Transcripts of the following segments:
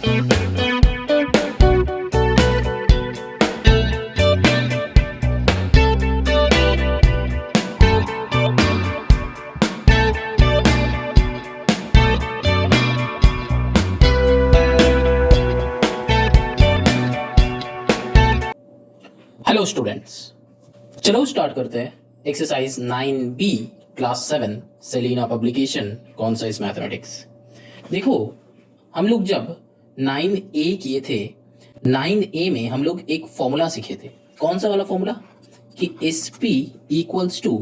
Hello students, चलो start करते हैं exercise 9B class 7 Selina publication concise mathematics. देखो, हम लोग जब 9A किए थे, 9A में हम लोग एक फॉर्मूला सीखे थे। कौन सा वाला फॉर्मूला? कि SP equals to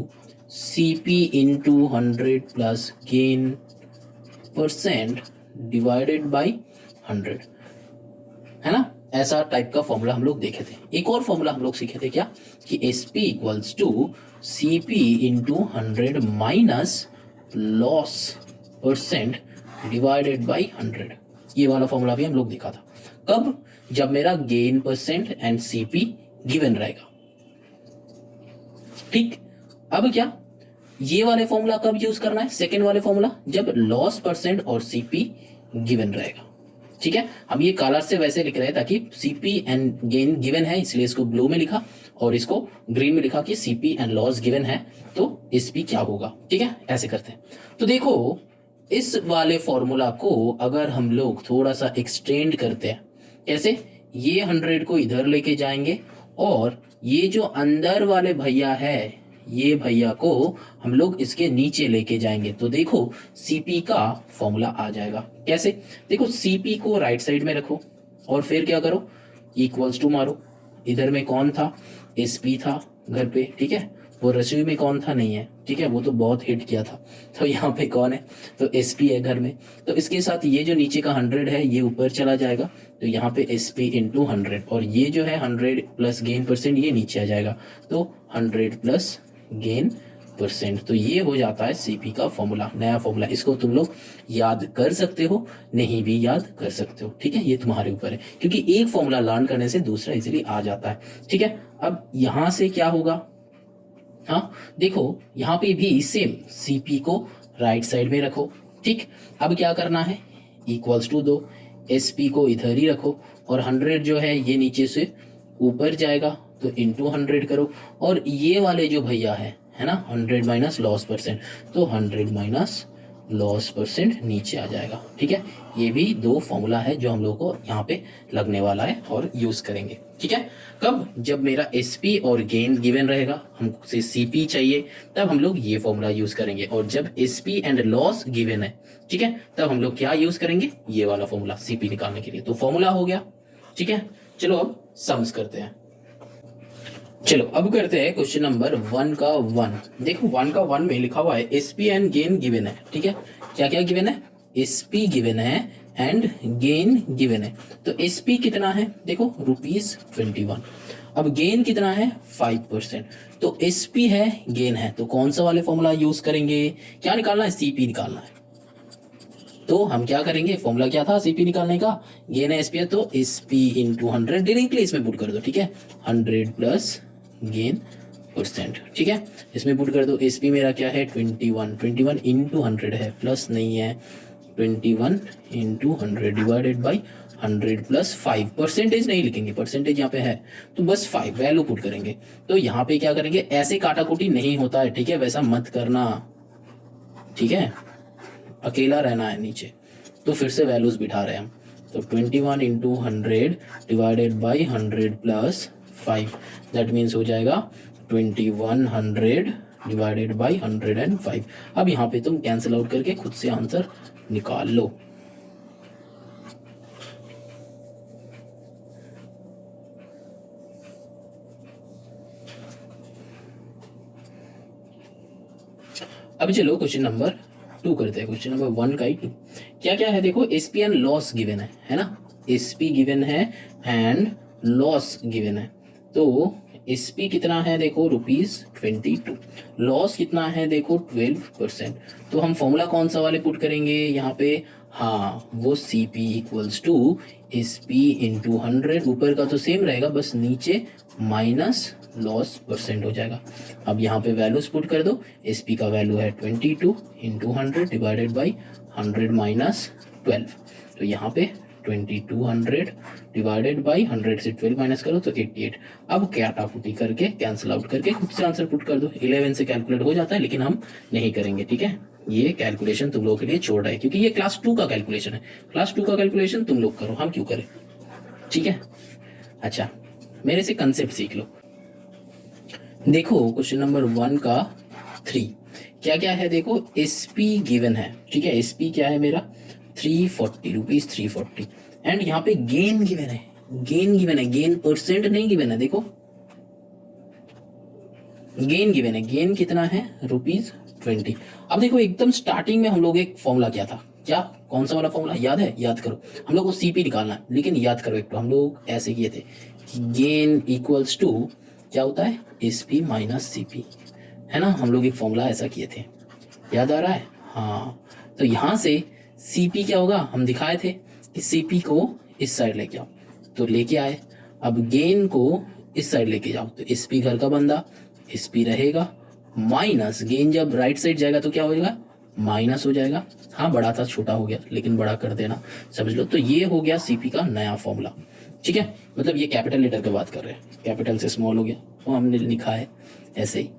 CP into 100 plus gain percent divided by 100, है ना? ऐसा टाइप का फॉर्मूला हम लोग देखे थे। एक और फॉर्मूला हम लोग सीखे थे, क्या? कि SP equals to CP into 100 minus loss percent divided by 100। ये वाला फॉर्मूला भी हम लोग देखा था। कब? जब मेरा gain percent and CP given रहेगा। ठीक, अब क्या ये वाले फॉर्मूला कब यूज करना है? सेकेंड वाले फॉर्मूला, जब लॉस परसेंट और CP गिवन रहेगा। ठीक है, हम ये कलर से वैसे लिख रहे हैं ताकि CP एंड गेन गिवन है, इसलिए इसको ब्लू में लिखा और इसको ग्रीन में लिखा कि CP एंड लॉस गिवन है तो SP क्या होगा। ठीक है, ऐसे करते हैं। तो देखो, इस वाले फॉर्मूला को अगर हम लोग थोड़ा सा एक्सटेंड करते हैं, कैसे? ये 100 को इधर लेके जाएंगे और ये जो अंदर वाले भैया है, ये भैया को हम लोग इसके नीचे लेके जाएंगे तो देखो CP का फॉर्मूला आ जाएगा। कैसे? देखो, CP को राइट साइड में रखो और फिर क्या करो, इक्वल्स टू मारो। इधर में कौन था? SP था घर पे। ठीक है, वो रसोई में कौन था? नहीं है। ठीक है, वो तो बहुत हिट किया था। तो यहाँ पे कौन है? तो SP है घर में। तो इसके साथ ये जो नीचे का 100 है ये ऊपर चला जाएगा, तो यहाँ पे SP इंटू 100 और ये जो है 100 प्लस गेन परसेंट ये नीचे आ जाएगा, तो 100 प्लस गेन परसेंट। तो ये हो जाता है CP का फॉर्मूला, नया फॉर्मूला। इसको तुम लोग याद कर सकते हो, नहीं भी याद कर सकते हो। ठीक है, ये तुम्हारे ऊपर है, क्योंकि एक फॉर्मूला लर्न करने से दूसरा इजीली आ जाता है। ठीक है, अब यहां से क्या होगा? हाँ देखो, यहाँ पे भी सेम CP को राइट साइड में रखो। ठीक, अब क्या करना है? इक्वल्स टू दो, SP को इधर ही रखो और 100 जो है ये नीचे से ऊपर जाएगा तो इंटू 100 करो और ये वाले जो भैया है ना, 100 माइनस लॉस परसेंट, तो 100 माइनस लॉस परसेंट नीचे आ जाएगा। ठीक है, ये भी दो फॉर्मूला है जो हम लोग को यहाँ पे लगने वाला है और यूज करेंगे। ठीक है, कब? जब मेरा SP और गेन गिवन रहेगा, हमसे CP चाहिए, तब हम लोग ये फॉर्मूला यूज करेंगे। और जब SP एंड लॉस गिवन है, ठीक है, तब हम लोग क्या यूज करेंगे? ये वाला फॉर्मूला CP निकालने के लिए। तो फॉर्मूला हो गया। ठीक है, चलो अब सम्स करते हैं। चलो अब करते हैं क्वेश्चन नंबर 1 का 1। देखो 1 का 1 में लिखा हुआ है SP एंड गेन गिवन है। ठीक है, क्या क्या गिवन है? SP गिवन है एंड गेन गिवन है। तो SP कितना है? देखो ₹21। अब गेन कितना है? 5%। तो SP है, गेन है, तो कौन सा वाले फॉर्मूला यूज करेंगे? क्या निकालना है? CP निकालना है। तो हम क्या करेंगे? फॉर्मूला क्या था CP निकालने का? गेन है, SP है, तो SP इंटू 100 डायरेक्टली इसमें पुट कर दो। ठीक है, 100 प्लस गेन परसेंट। ठीक है, इसमें पुट कर दो। SP मेरा क्या है? 21 इंटू 100 है, प्लस नहीं है, 21 into 100 divided by 100 plus 5। Percentage नहीं लिखेंगे, परसेंटेज यहाँ पे है तो बस 5 वैल्यू पुट करेंगे। तो यहाँ पे क्या करेंगे? ऐसे काटाकुटी नहीं होता है। ठीक है, वैसा मत करना। ठीक है, अकेला रहना है नीचे। तो फिर से वैल्यूज बिठा रहे हैं हम। तो 21 into 100 divided by 100 plus 5, that means हो जाएगा 2100 डिवाइडेड बाई 105। अब यहाँ पे तुम कैंसिल आउट करके खुद से आंसर निकाल लो। अब चलो क्वेश्चन नंबर 2 करते हैं। क्वेश्चन नंबर 1 का ही 2 क्या क्या है? देखो, SP एंड लॉस गिवन है ना? SP गिवन है एंड लॉस गिवन है। तो SP कितना है? देखो ₹22। लॉस कितना है? देखो 12%। तो हम फॉर्मूला कौन सा वाले पुट करेंगे यहाँ पे? हाँ, वो CP equals to SP into 100। ऊपर का तो सेम रहेगा, बस नीचे माइनस लॉस परसेंट हो जाएगा। अब यहाँ पे वैल्यूज पुट कर दो। SP का वैल्यू है 22 इंटू 100 डिवाइडेड बाई 100 माइनस 12। तो यहाँ पे 2200 डिवाइडेड बाई 100 से 12 माइनस करो तो 88। अब काटाकुटी करके कैंसिल आउट करके खुद से आंसर पुट कर दो। 11 से कैलकुलेट हो जाता है लेकिन हम नहीं करेंगे, ठीक है। ये कैलकुलेशन तुम लोगों के लिए छोड़ रहा है क्योंकि ये क्लास 2 का कैलकुलेशन है। क्लास 2 का कैलकुलेशन तुम लोग करो, हम क्यों करें, ठीक है। अच्छा, मेरे से कंसेप्ट सीख लो। देखो क्वेश्चन नंबर 1 का 3 क्या क्या है, देखो एसपी गिवन है, ठीक है। एसपी क्या है मेरा 340 रुपीज 340 एंड यहाँ पे गेन गिवन है, गेन गिवन है, गेन परसेंट नहीं गिवन है। देखो गेन गिवन है, गेन कितना है ₹20। अब देखो एकदम स्टार्टिंग में हम लोग एक फॉर्मूला किया था, क्या कौन सा वाला फॉर्मूला याद है, याद करो। हम लोग को सीपी निकालना है लेकिन याद करो एक तो हम लोग ऐसे किए थे कि गेन इक्वल्स टू क्या होता है एसपी माइनस सीपी, है ना। हम लोग एक फॉर्मूला ऐसा किए थे, याद आ रहा है, हाँ। तो यहाँ से सीपी क्या होगा, हम दिखाए थे कि सीपी को इस साइड लेके आओ तो लेके आए। अब गेन को इस साइड लेके जाओ तो एसपी घर का बंदा, एसपी रहेगा माइनस गेन जब राइट साइड जाएगा तो क्या हो जाएगा माइनस हो जाएगा। हाँ बड़ा था छोटा हो गया लेकिन बड़ा कर देना, समझ लो। तो ये हो गया सीपी का नया फॉर्मूला, ठीक है। मतलब ये कैपिटल लेटर की बात कर रहे हैं, कैपिटल से स्मॉल हो गया तो हमने लिखा है ऐसे ही।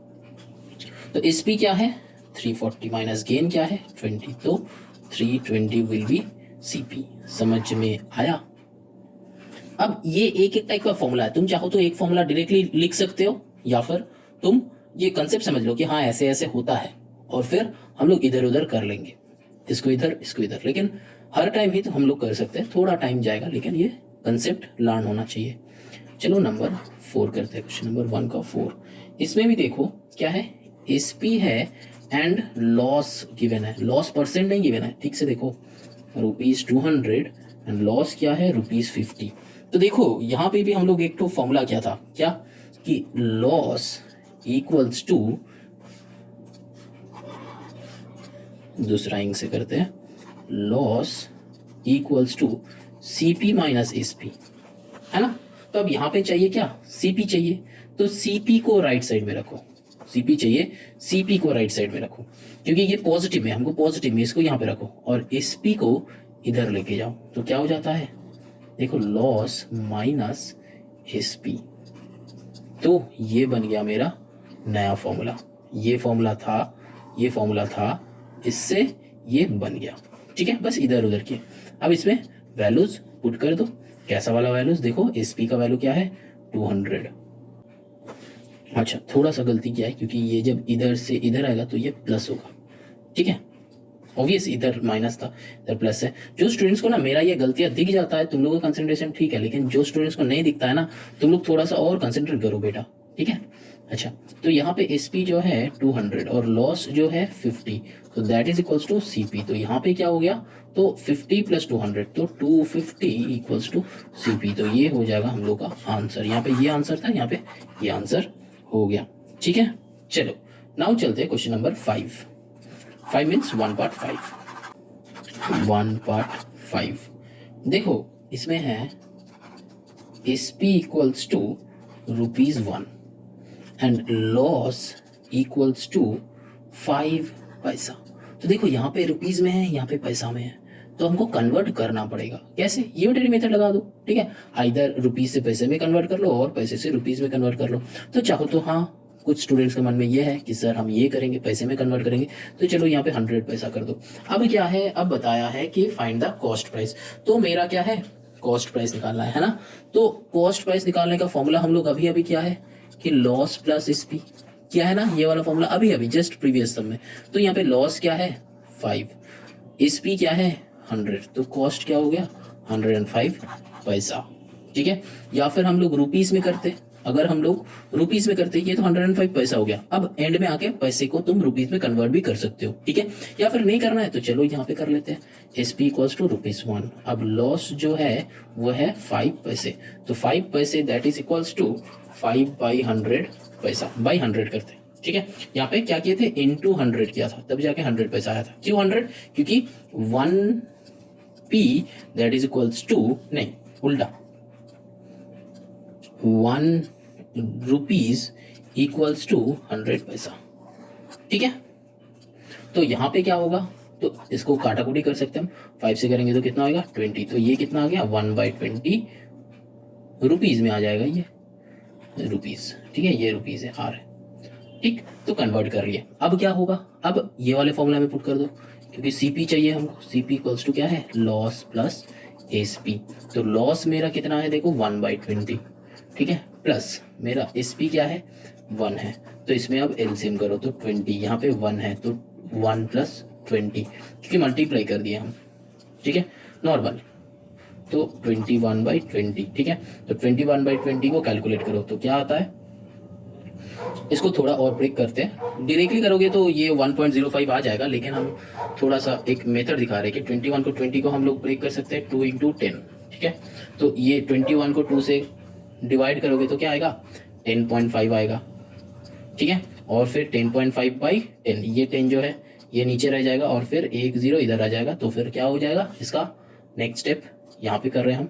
तो एसपी क्या है 340 माइनस गेन क्या है 20, तो 320 विल बी सीपी। समझ में आया। अब ये एक एक टाइप का फॉर्मूला है, तुम चाहो तो एक फॉर्मूला डायरेक्टली लिख सकते हो या फिर तुम ये कंसेप्ट समझ लो कि हाँ ऐसे ऐसे होता है और फिर हम लोग इधर उधर कर लेंगे, इसको इधर इसको इधर। लेकिन हर टाइम ही तो हम लोग कर सकते हैं, थोड़ा टाइम जाएगा लेकिन ये कंसेप्ट लर्न होना चाहिए। चलो नंबर 4 करते हैं, क्वेश्चन नंबर 1 का 4। इसमें भी देखो क्या है एसपी है एंड लॉस गिवन है, लॉस परसेंट नहीं गिवन है, ठीक से देखो ₹200 एंड लॉस क्या है ₹50। तो देखो यहाँ पे भी हम लोग एक तो फॉर्मूला क्या था, क्या कि लॉस इक्वल्स टू, दूसरा इंक से करते हैं, loss equals to CP minus SP, है ना। तो अब यहाँ पे चाहिए क्या सीपी चाहिए, तो सीपी को राइट साइड में रखो, सीपी चाहिए, सीपी को राइट साइड में रखो क्योंकि ये पॉजिटिव में, हमको पॉजिटिव में, इसको यहाँ पे रखो और एसपी को इधर लेके जाओ तो क्या हो जाता है, देखो लॉस माइनस एसपी। तो ये बन गया मेरा नया फॉर्मूला, ये फॉर्मूला था, ये फॉर्मूला था, इससे ये बन गया, ठीक है। बस इधर उधर किए। अब इसमें वैल्यूज पुट कर दो, कैसा वाला वैल्यूज, देखो एसपी का वैल्यू क्या है 200। अच्छा थोड़ा सा गलती किया है क्योंकि ये जब इधर से इधर आएगा तो ये प्लस होगा, ठीक है। ऑब्वियस इधर माइनस था इधर प्लस है। जो स्टूडेंट्स को ना मेरा ये गलतियां दिख जाता है, तुम लोगों का कंसंट्रेशन ठीक है, लेकिन जो स्टूडेंट्स को नहीं दिखता है ना, तुम लोग थोड़ा सा और कंसंट्रेट करो बेटा, ठीक है। अच्छा तो यहाँ पे एसपी जो है 200 और लॉस जो है 50, तो that is equals to CP. तो यहाँ पे क्या हो गया, तो 50 प्लस 200 तो 250 इक्वल्स टू सीपी। तो ये हो जाएगा हम लोग का आंसर। यहाँ पे ये आंसर था, यहाँ पे ये आंसर हो गया, ठीक है। चलो नाउ चलते हैं क्वेश्चन नंबर 5। 5 means 1 part 5। देखो इसमें है SP equals to ₹1 and loss equals to 5 पैसा। तो देखो यहाँ पे रुपीज में है, यहाँ पे पैसा में है, तो हमको कन्वर्ट करना पड़ेगा। कैसे, यूनिटरी मेथड लगा दो, ठीक है। आइदर रुपीज से पैसे में कन्वर्ट कर लो और पैसे से रुपीज में कन्वर्ट कर लो। तो चाहो तो हाँ, कुछ स्टूडेंट्स के मन में ये है कि सर हम ये करेंगे, पैसे में कन्वर्ट करेंगे, तो चलो यहाँ पे 100 पैसा कर दो। अब क्या है, अब बताया है कि फाइंड द कॉस्ट प्राइस। तो मेरा क्या है, कॉस्ट प्राइस निकालना है ना। तो कॉस्ट प्राइस निकालने का फॉर्मूला हम लोग अभी अभी क्या है कि लॉस प्लस एसपी, क्या है ना, ये वाला फॉर्मूला अभी अभी जस्ट प्रीवियस सब में। तो यहाँ पे लॉस क्या है 5, एसपी क्या है 100, तो कॉस्ट क्या हो गया 105 पैसा, ठीक है। या फिर हम लोग रुपीस में करते, अगर हम लोग रुपीस में करते ये तो 105 पैसा हो गया। अब एंड में आके पैसे को तुम रुपीस में कन्वर्ट भी कर सकते हो, ठीक है। या फिर नहीं करना है तो चलो यहाँ पे कर लेते हैं, एसपी इक्वल्स टू ₹1। अब लॉस जो है वो है 5 पैसे, तो 5 पैसे दैट इज इक्वल्स टू 5/100 पैसा, बाई 100 करते हैं, ठीक है। यहाँ पे क्या किए थे, इनटू 100 किया था, तब जाके 100 पैसा आया था। क्यों 100, क्योंकि 1p that is equals to, नहीं उल्टा, 1 रुपीज इक्वल्स टू 100 पैसा, ठीक है। तो यहाँ पे क्या होगा, तो इसको काटाकुटी कर सकते हैं हम, 5 से करेंगे तो कितना आएगा 20, तो ये कितना आ गया 1/20 रुपीज़ में आ जाएगा ये रुपीज़, ठीक है, ये रुपीज़ है आर है, ठीक। तो कन्वर्ट कर लिए, अब क्या होगा, अब ये वाले फॉर्मूला में पुट कर दो, क्योंकि सीपी चाहिए हमको, सीपी इक्वल्स टू क्या है लॉस प्लस एसपी, तो लॉस मेरा कितना है देखो 1/20, ठीक है, प्लस मेरा एसपी क्या है 1 है, तो इसमें अब एलसीएम करो तो 20, यहाँ पे 1 है तो 1 + 20, क्योंकि मल्टीप्लाई कर दिया हम, ठीक है, नॉर्मल, तो 21/20, ठीक है, तो 21/20 को कैलकुलेट करो तो क्या आता है, इसको थोड़ा और ब्रेक करते हैं, डायरेक्टली करोगे तो ये 1.05 आ जाएगा, लेकिन हम थोड़ा सा एक मेथड दिखा रहे हैं कि 21 को 20 को हम लोग ब्रेक कर सकते हैं 2 × 10, ठीक है, तो ये 21 को 2 से डिवाइड करोगे तो क्या आएगा 10.5 आएगा, ठीक है, और फिर 10.5/10, ये 10 जो है ये नीचे रह जाएगा और फिर 1 0 इधर आ जाएगा, तो फिर क्या हो जाएगा इसका नेक्स्ट स्टेप यहाँ पे कर रहे हैं हम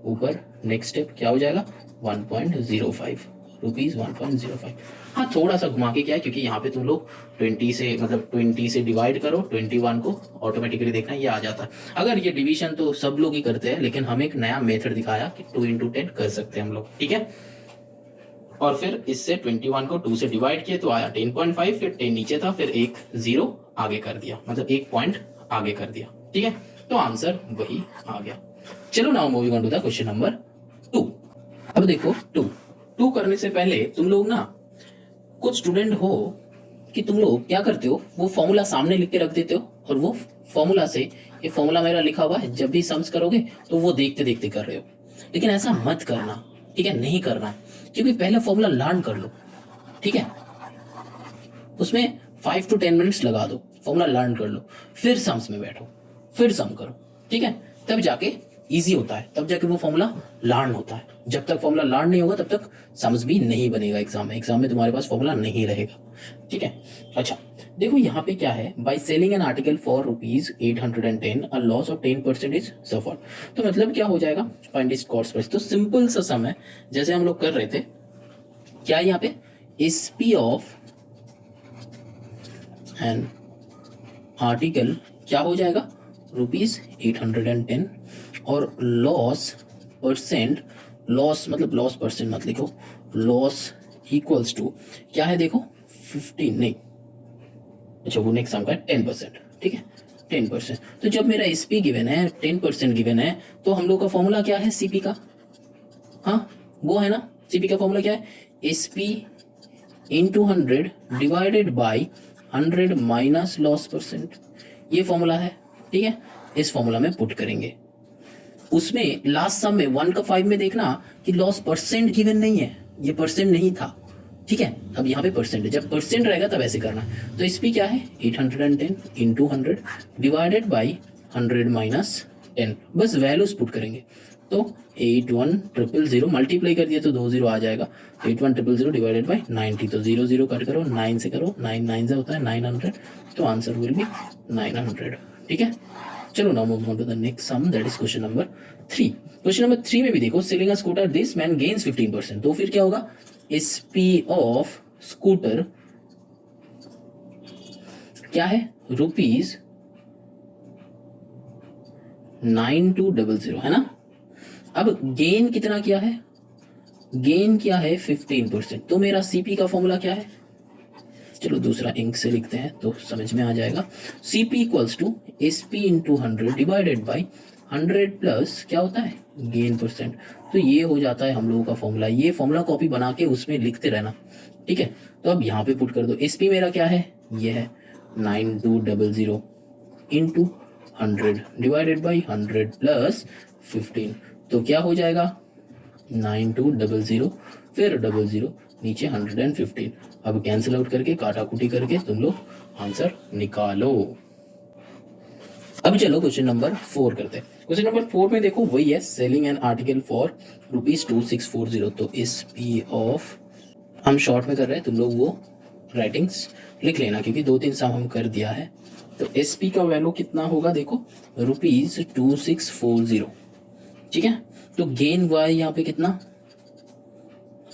ऊपर, नेक्स्ट स्टेप क्या हो जाएगा 1.05 रुपीज़ 1.05। हाँ थोड़ा सा घुमा के क्या है, क्योंकि यहाँ पे तुम लोग 20 से मतलब 20 से डिवाइड करो 21 को, ऑटोमेटिकली देखना ये आ जाता है। अगर ये डिवीजन तो सब लोग ही करते हैं, लेकिन हम एक नया मेथड दिखाया कि 2 × 10 कर सकते हैं हम लोग, ठीक है, और फिर इससे 21 को 2 से डिवाइड किए तो आया 10.5, फिर 10 नीचे था, फिर एक 0 आगे कर दिया, मतलब एक पॉइंट आगे कर दिया, ठीक है, तो आंसर वही आ गया। चलो now moving on to the question number 2। अब देखो 2 करने से पहले तुम लोग ना, कुछ स्टूडेंट हो कि तुम लोग क्या करते हो, वो फॉर्मूला सामने लिख के रख देते हो और वो फॉर्मूला से, ये फॉर्मूला मेरा लिखा हुआ है, जब भी सम्स करोगे तो वो देखते देखते कर रहे हो, लेकिन ऐसा मत करना, ठीक है, नहीं करना, क्योंकि पहले फॉर्मूला लर्न कर लो, ठीक है, उसमें 5 to 10 मिनट्स लगा दो, फॉर्मूला लर्न कर लो, फिर सम्स में बैठो, फिर सम करो, ठीक है, तब जाके इजी होता है, तब जाके वो फॉर्मूला लर्न होता है। जब तक फॉर्मूला लर्न नहीं होगा तब तक सम्स भी नहीं बनेगा, एग्जाम में तुम्हारे पास फॉर्मूला नहीं रहेगा, ठीक है। अच्छा देखो यहाँ पे क्या है, bye selling an article for ₹810 a loss of 10% is suffered, तो मतलब क्या हो जाएगा, फाइंड इट्स कॉस्ट प्राइस, तो सिंपल सा सम है, जैसे हम लोग कर रहे थे, क्या यहाँ पे एसपी ऑफ एन आर्टिकल क्या हो जाएगा ₹810 और लॉस परसेंट, लॉस मतलब लॉस परसेंट मत लिखो, लॉस इक्वल्स टू क्या है देखो 15 नहीं, अच्छा वो नेक्स्ट सम का 10%, ठीक है 10%, तो जब मेरा एसपी गिवन है 10% गिवन है, तो हम लोग का फॉर्मूला क्या है सीपी का, हाँ वो है ना, सीपी का फॉर्मूला क्या है SP into 100 divided by 100 minus loss percent, ये फॉर्मूला है, ठीक है, इस फॉर्मूला में पुट करेंगे, उसमें लास्ट सम में 1 का 5 में देखना कि लॉस परसेंट गिवन नहीं है, ये परसेंट नहीं था, ठीक है, अब यहाँ पे परसेंट है, जब परसेंट रहेगा तब ऐसे करना, तो इस पे क्या है 810 इंटू 100 डिवाइडेड बाई 100 माइनस 10, बस वैल्यूज पुट करेंगे, तो 81000 मल्टीप्लाई कर दिया तो 20 आ जाएगा, 81000 डिवाइडेड बाई 90, तो 0 0 कट करो, 9 से करो, 9 9 से होता है 900, तो आंसर विल बी 900, ठीक है। चलो now move on to the next sum, that is question number 3। Question number 3 में भी देखो, selling a scooter this man gains 15%, तो फिर क्या होगा एसपी ऑफ स्कूटर क्या है ₹9200 है ना। अब गेन कितना किया है, गेन किया है 15%, तो मेरा सीपी का फॉर्मूला क्या है, चलो दूसरा इंक से लिखते हैं तो समझ में आ जाएगा, CP equals to SP into 100 divided by 100 plus क्या होता है गेन परसेंट, तो ये हो जाता है हम लोगों का फॉर्मूला, ये फॉर्मूला कॉपी बना के उसमें लिखते रहना, ठीक है। तो अब यहाँ पे पुट कर दो, SP मेरा क्या है, ये है 9200 इंटू 100 डिवाइडेड बाई 100 प्लस 15, तो क्या हो जाएगा 9200 फिर 00 नीचे 115, अब कैंसिल आउट करके काटाकुटी करके तुम लोग आंसर निकालो। अब चलो क्वेश्चन नंबर 4 करते हैं। क्वेश्चन नंबर 4 में देखो वही है, सेलिंग एन आर्टिकल फॉर ₹2640, तो इस पी ऑफ, हम शॉर्ट में कर रहे हैं, तुम लोग वो राइटिंग्स लिख लेना क्योंकि 2-3 सम हम कर दिया है। तो एस पी का वैल्यू कितना होगा देखो ₹2640, ठीक है। तो गेन हुआ है यहाँ पे कितना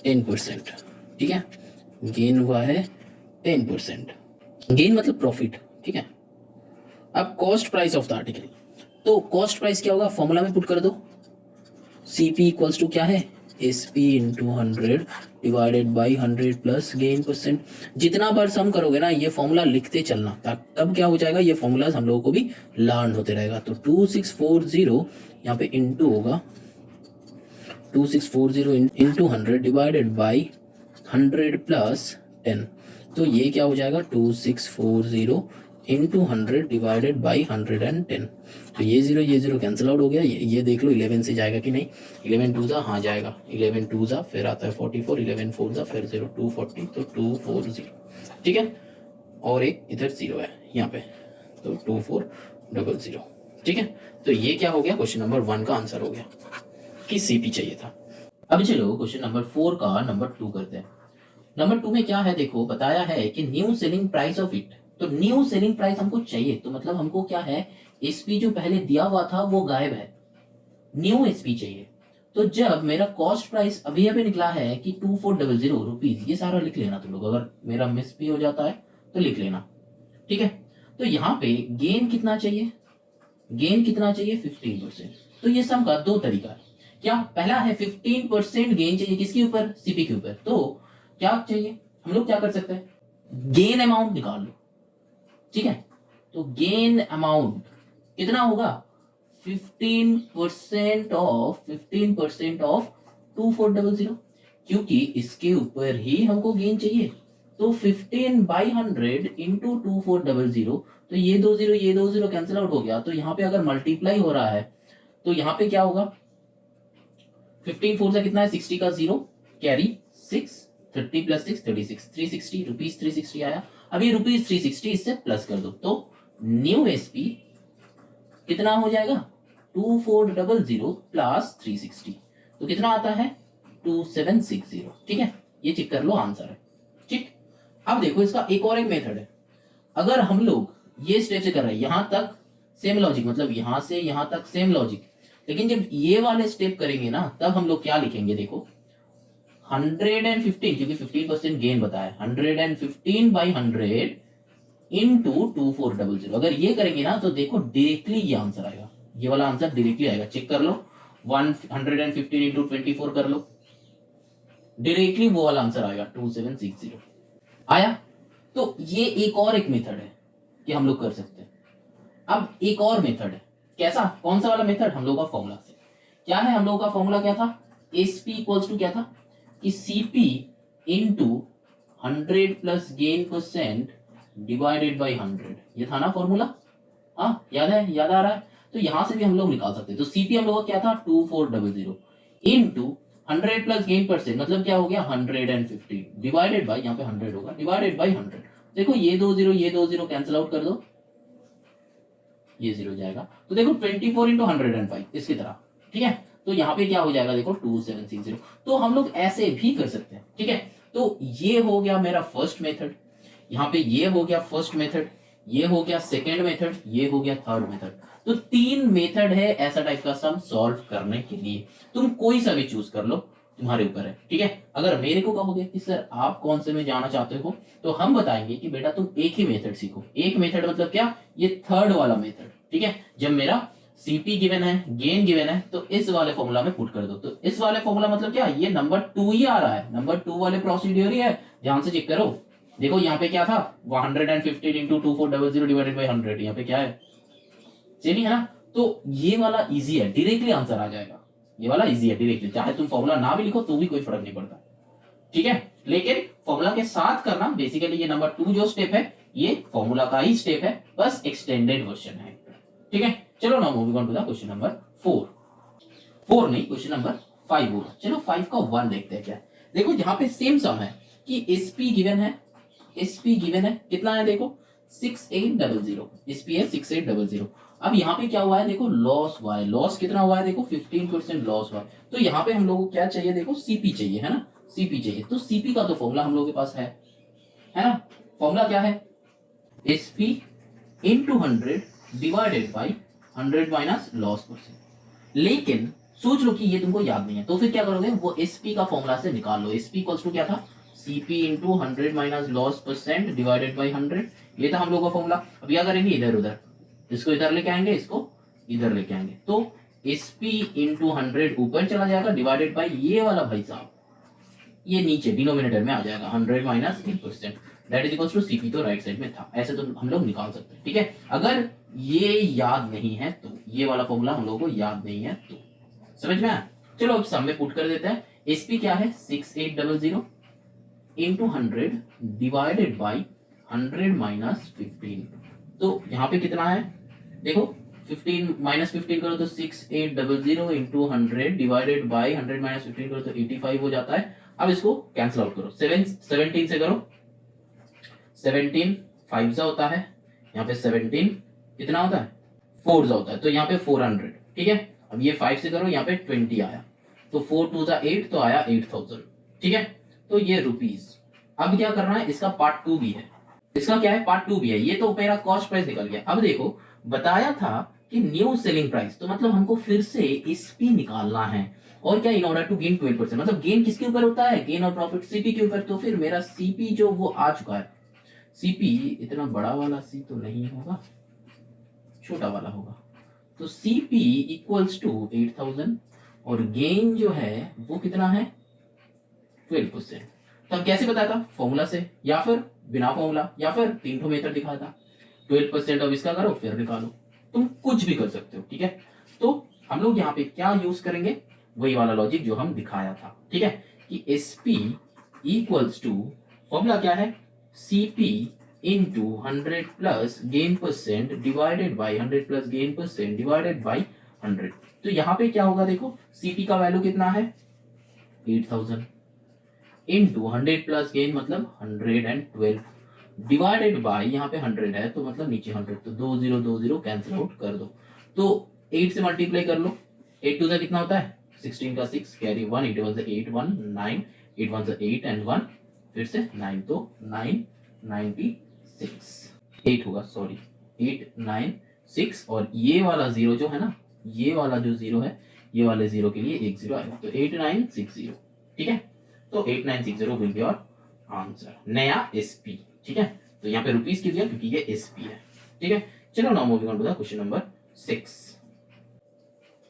10%, ठीक है, गेन हुआ है 10%, गेन मतलब प्रॉफिट, ठीक है, अब cost price of the article, तो कॉस्ट प्राइस क्या होगा, फॉर्मूला में पुट कर दो, सीपी इक्वल्स टू क्या है, SP into 100 divided by 100 plus gain percent. जितना बार सम करोगे ना ये फॉर्मूला लिखते चलना, तब क्या हो जाएगा, ये फॉर्मूलाज हम लोगों को भी लर्न होते रहेगा। तो 2640 यहाँ पे इंटू होगा 2640 इंटू 100 डिवाइडेड बाई 100 प्लस 10, तो ये क्या हो जाएगा 2640 इंटू 100 डिवाइडेड बाई 110। तो ये जीरो कैंसिल आउट हो गया, ये देख लो 11 से जाएगा कि नहीं, 11 टू ज़ा, हाँ जाएगा, 11 टू ज़ा फिर आता है 44, 11 फोर ज़ा फिर 0 240, तो 240, ठीक है, और एक इधर 0 है यहाँ पे, तो 2400, ठीक है। तो ये क्या हो गया, क्वेश्चन नंबर 1 का आंसर हो गया कि सीपी चाहिए था। अब चलो क्वेश्चन नंबर 4 का नंबर 2 करते हैं। नंबर 2 में क्या है, देखो बताया है कि new selling price of it, तो न्यू सेलिंग प्राइस हमको चाहिए, तो मतलब हमको क्या है, एसपी जो पहले दिया हुआ था वो गायब है, न्यू एसपी चाहिए। तो जब मेरा कॉस्ट प्राइस अभी अभी निकला है कि 2400 रुपीज, ये सारा लिख लेना तुम लोग, अगर मेरा मिस भी हो जाता है तो लिख लेना, ठीक है। तो यहाँ पे गेन कितना चाहिए, गेन कितना चाहिए 15%। तो ये सम का दो तरीका है, क्या पहला है 15% गेन चाहिए किसके ऊपर, सीपी के ऊपर। तो क्या चाहिए, हम लोग क्या कर सकते हैं, गेन अमाउंट निकाल लो, ठीक है। तो गेन अमाउंट कितना होगा, 15% ऑफ 2400, क्योंकि इसके ऊपर ही हमको गेन चाहिए। तो 15/100 इंटू 2400, तो ये 20 कैंसिल आउट हो गया, तो यहाँ पे अगर मल्टीप्लाई हो रहा है तो यहाँ पे क्या होगा, 15 4 से कितना है, 60 का 0 कैरी 6, 30 प्लस 6 36, 360 रुपीज 360 आया। अभी रुपीज 360 इससे प्लस कर दो, तो न्यू एसपी कितना हो जाएगा 2400 प्लस 360, तो कितना आता है 2760, ठीक है। ये चेक कर लो, आंसर है, ठीक। अब देखो इसका एक और एक मेथड है, अगर हम लोग ये स्टेप से कर रहे हैं, यहां तक सेम लॉजिक, मतलब यहां से यहां तक सेम लॉजिक, लेकिन जब ये वाले स्टेप करेंगे ना तब हम लोग क्या लिखेंगे, देखो 115, क्योंकि 15% गेन बताया, 115/100 इंटू 2400, अगर ये करेंगे ना तो देखो डायरेक्टली ये आंसर आएगा, ये वाला आंसर डायरेक्टली आएगा, चेक कर लो, 115 इंटू 24 कर लो, डायरेक्टली वो वाला आंसर आएगा 2760 आया। तो ये एक और एक मेथड है कि हम लोग कर सकते हैं। अब एक और मेथड है, कैसा, कौन सा वाला मेथड, हम लोग का फॉर्मूला से, क्या है हम लोग का फॉर्मूला, क्या था, एसपी इक्वल्स टू क्या था कि CP into 100 plus gain percent divided by 100, ये था ना फॉर्मूला, हाँ याद है, याद आ रहा है। तो यहां से भी हम लोग निकाल सकते हैं। तो सीपी हम लोग का क्या था 2400 इंटू 100 प्लस गेन परसेंट, मतलब क्या हो गया 115 डिवाइडेड बाई, यहाँ पे 100 होगा, डिवाइडेड बाई 100। देखो ये 20 कैंसिल आउट कर दो, ये 0 जाएगा, तो देखो 24 इंटू 105 इसकी तरह, ठीक है। तो यहाँ पे क्या हो जाएगा देखो 2760, तो हम लोग ऐसे भी कर सकते हैं, ठीक है। तो ये हो गया मेरा फर्स्ट मेथड, यहाँ पे ये हो गया फर्स्ट मेथड, ये हो गया सेकेंड मेथड, ये हो गया थर्ड मेथड। तो 3 मेथड है ऐसा टाइप का सम सॉल्व करने के लिए, तुम कोई सा भी चूज कर लो, तुम्हारे ऊपर है, ठीक है। अगर मेरे को कहोगे कि सर आप कौन से में जाना चाहते हो, तो हम बताएंगे कि बेटा तुम एक ही मेथड सीखो। एक मेथड मतलब क्या, ये थर्ड वाला मेथड, ठीक है। जब मेरा सीपी गिवन है, गेन गिवन है, तो इस वाले फॉर्मूला में पुट कर दो। तो इस वाले फॉर्मूला मतलब क्या, ये नंबर 2 ही आ रहा है, नंबर 2 वाले प्रोसीड्यूर ही है, ध्यान से चेक करो। देखो यहाँ पे क्या था 115 इंटू 2400 डिवाइडेड बाई 100, यहाँ पे क्या है चलिए, है ना। तो ये वाला इजी है, डायरेक्टली आंसर आ जाएगा, ये वाला इजी है डायरेक्टली, चाहे तुम फॉर्मूला ना भी लिखो तो भी कोई फर्क नहीं पड़ता, ठीक है। लेकिन फॉर्मूला के साथ करना, बेसिकली ये नंबर 2 जो स्टेप है ये फॉर्मूला का ही स्टेप है, बस एक्सटेंडेड वर्जन है, ठीक है। चलो now moving on to the question number 4 नहीं, क्वेश्चन नंबर 5 होगा। चलो 5 का 1 देखते हैं क्या है। देखो यहाँ पे सेम सम है कि एसपी गिवन है, एसपी गिवन है कितना है देखो 6800, एसपी है 6800। अब यहाँ पे क्या हुआ है देखो लॉस हुआ है, लॉस कितना हुआ है देखो 15% लॉस हुआ है। तो यहाँ पे हम लोगों को क्या चाहिए देखो सीपी चाहिए, है ना, सीपी चाहिए। तो सीपी का तो फॉर्मूला हम लोगों के पास है ना, फॉर्मूला क्या है SP into 100 divided by 100 minus loss percent. लेकिन सोच लो कि ये तुमको याद नहीं है, तो फिर क्या करोगे, वो एसपी का फॉर्मूला से निकाल लो। एसपी इक्वल्स टू क्या था CP into 100 minus loss percent divided by 100, ये था हम लोग का फॉर्मूला। अब क्या करेंगे इधर उधर, इसको इधर लेके आएंगे, इसको इधर लेके आएंगे, तो SP इंटू 100 ऊपर चला जाएगा डिवाइडेड बाई ये वाला भाई साहब, ये नीचे डिनोमिनेटर में आ जाएगा 100 minus 8%, that is equals to CP, तो राइट साइड में था, ऐसे तो हम लोग निकाल सकते हैं। ठीक है, अगर ये याद नहीं है तो, ये वाला फॉर्मूला हम लोगों को याद नहीं है तो, समझ में आया? चलो अब सम में पुट कर देते हैं। SP क्या है 6800 इंटू 100 डिवाइडेड बाई 100 माइनस 15, तो यहाँ पे कितना है देखो, 15 माइनस 15 करो तो 6800 इंटू 100 डिवाइडेड बाई 100 माइनस 15 करो तो 85 हो जाता है। अब इसको कैंसिल आउट करो, 17 से करो, 17 5 जा होता है, यहाँ पे 17 कितना होता है 4 जा होता है, तो यहाँ पे 400। ठीक है, अब ये 5 से करो, यहाँ पे 20 आया, तो 4 2 जा 8, तो आया 8000। ठीक है, तो ये रुपीस। अब क्या करना है, इसका पार्ट 2 भी है, इसका क्या है पार्ट 2 भी है, ये तो मेरा कॉस्ट प्राइस निकल गया। अब देखो बताया था कि न्यू सेलिंग प्राइस, तो मतलब हमको फिर से SP निकालना है, और क्या, इन ऑर्डर टू गेन 12%, मतलब गेन किसके ऊपर होता है, गेन और प्रॉफिट CP के ऊपर, तो फिर मेरा CP जो वो आ चुका है, CP इतना बड़ा वाला C तो नहीं होगा, छोटा वाला होगा, तो CP इक्वल्स टू 8000, और गेन जो है वो कितना है 12%। तो अब कैसे बताया था, फॉर्मूला से, या फिर बिना फॉर्मूला, या फिर 3 मेथड दिखाया था। 12% अब इसका करो फिर निकालो, तुम कुछ भी कर सकते हो। ठीक है, तो हम लोग यहाँ पे क्या यूज करेंगे, वही वाला लॉजिक जो हम दिखाया था। ठीक है, कि SP इक्वल्स टू, फॉर्मूला क्या है, CP into 100 plus gain percent divided by 100 plus gain percent divided by 100। तो यहाँ पे क्या होगा देखो, CP का वैल्यू कितना है 8000 इंटू 100 प्लस गेन मतलब 112 डिवाइडेड बाई, यहाँ पे 100 है तो मतलब नीचे 100, तो 20 कैंसिल आउट कर दो, तो 8 से मल्टीप्लाई कर लो, 8 2 से कितना होता है 16 का 6 कैरी 1, 8 1 से 8 1 9, 8 1 से 8 एंड 1 फिर से 9, तो 996 8 होगा, सॉरी 8 9 6, और ये वाला 0 जो है ना, ये वाला जो 0 है, ये वाले 0 के लिए एक 0 आएगा, तो 8960। ठीक है, तो 8960 विल बी योर आंसर, नया SP। ठीक है, तो यहाँ पे रुपीस की दिया क्योंकि ये SP है। ठीक है, चलो now moving on to the question number 6।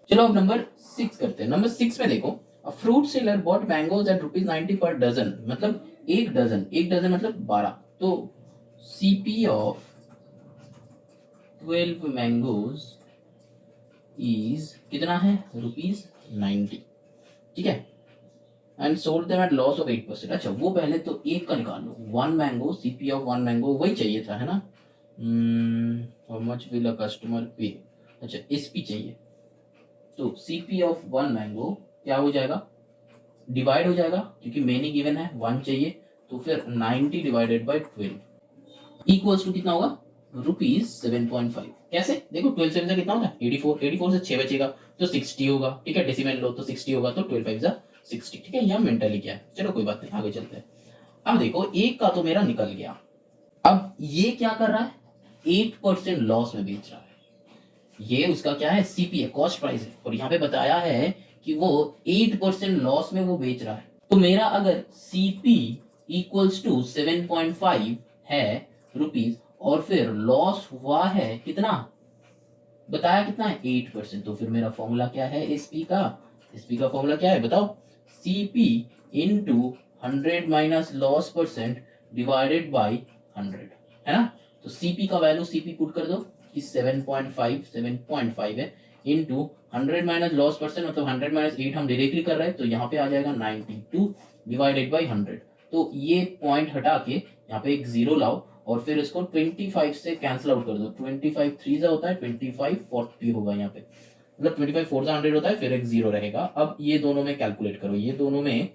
चलो अब नंबर 6 करते हैं। नंबर 6 में देखो, a fruit seller bought mangoes at ₹90 per dozen, मतलब एक डजन मतलब 12, तो CP ऑफ 12 मैंगोज इज कितना है ₹90। ठीक है, and sold them at loss of 8%। अच्छा, वो पहले तो एक का निकाल लो, 1 मैंगो, CP ऑफ 1 मैंगो वही चाहिए था, है ना, how much will a customer पे, अच्छा SP चाहिए, तो CP ऑफ 1 मैंगो क्या हो जाएगा, डिवाइड हो जाएगा क्योंकि मेनी गिवन है, 1 चाहिए, तो फिर 90 डिवाइडेड बाई 12 इक्वल्स टू कितना होगा ₹7.5। कैसे देखो, 12 से कितना होता है 84, 84 से 6 बचेगा तो 60 होगा। ठीक है, डेसिमल लो तो 60 होगा, तो 12 5 60। ठीक है, यहाँ मेंटली क्या है, चलो कोई बात नहीं, आगे चलते हैं। अब देखो एक का तो मेरा निकल गया, अब ये क्या कर रहा है 8% लॉस में बेच रहा है, ये उसका क्या है CP है, कॉस्ट प्राइस है, और यहाँ पे बताया है कि वो 8% लॉस में वो बेच रहा है। तो मेरा अगर CP इक्वल्स टू 7.5 है रुपीज, और फिर लॉस हुआ है कितना, बताया कितना है 8%, तो फिर मेरा फॉर्मूला क्या है SP का फॉर्मूला क्या है बताओ, CP into 100 minus loss percent divided by 100, है ना, तो CP का वैल्यू CP पुट कर दो कि 7.5 है, इंटू 100 माइनस लॉस परसेंट मतलब 100 माइनस 8 हम डायरेक्टली कर रहे हैं, तो यहाँ पे आ जाएगा 92 डिवाइडेड बाई 100, तो ये पॉइंट हटा के यहाँ पे एक 0 लाओ, और फिर इसको 25 से कैंसिल आउट कर दो, 25 3 जा होता है 25 40 होगा यहाँ पे, मतलब 25 4 100 होता है, फिर एक 0 रहेगा। अब ये दोनों में कैलकुलेट करो, ये दोनों में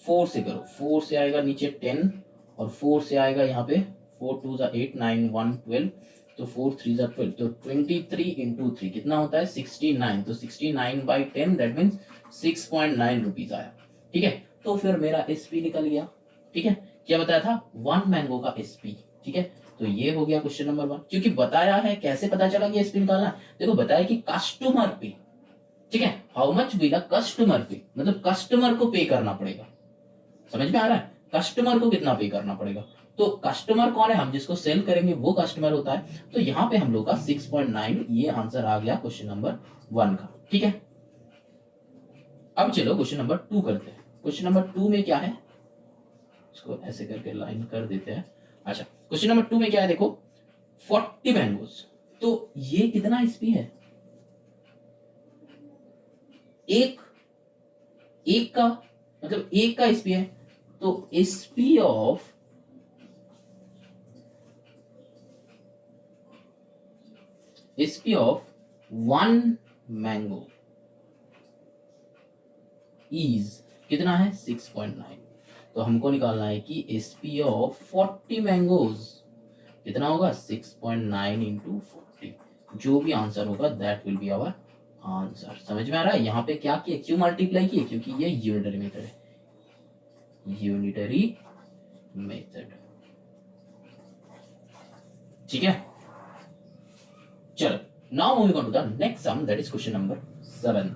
4 से करो, 4 से आएगा नीचे 10, और 4 से आएगा यहाँ पे 4 2 8 9 1 12, तो 4 3 12, तो 23 इंटू 3 कितना होता है 69, तो 69 बाई 10 दैट मीन्स 6.9 रुपीज आया। ठीक है, तो फिर मेरा SP निकल गया। ठीक है, क्या बताया था 1 मैंगो का SP। ठीक है, तो ये हो गया क्वेश्चन नंबर 1, क्योंकि बताया है, कैसे पता चला कि SP निकालना है, देखो बताया कि कस्टमर पे, ठीक है, how much will a customer पे, मतलब कस्टमर को पे करना पड़ेगा, समझ में आ रहा है, कस्टमर को कितना पे करना पड़ेगा। तो कस्टमर कौन है, हम जिसको सेल करेंगे वो कस्टमर होता है। तो यहाँ पे हम लोग का 6.9 ये आंसर आ गया क्वेश्चन नंबर 1 का। ठीक है, अब चलो क्वेश्चन नंबर 2 करते हैं। क्वेश्चन नंबर 2 में क्या है, इसको ऐसे करके लाइन कर देते हैं। अच्छा, क्वेश्चन नंबर 2 में क्या है देखो, 40 मैंगोज। तो ये कितना एसपी है, एक एक का मतलब एक का एसपी है। तो SP of one mango is कितना है 6.9। तो हमको निकालना है कि एसपी ऑफ 40 मैंगोज कितना होगा 6.9 इंटू 40। जो भी आंसर होगा that will be our answer. समझ में आ रहा है, यहाँ पे क्या किया, क्यों मल्टीप्लाई किए, क्योंकि ये यूनिटरी मेथड है, यूनिटरी मेथड। ठीक है, चलो now moving on to the next sum, that is question number 7।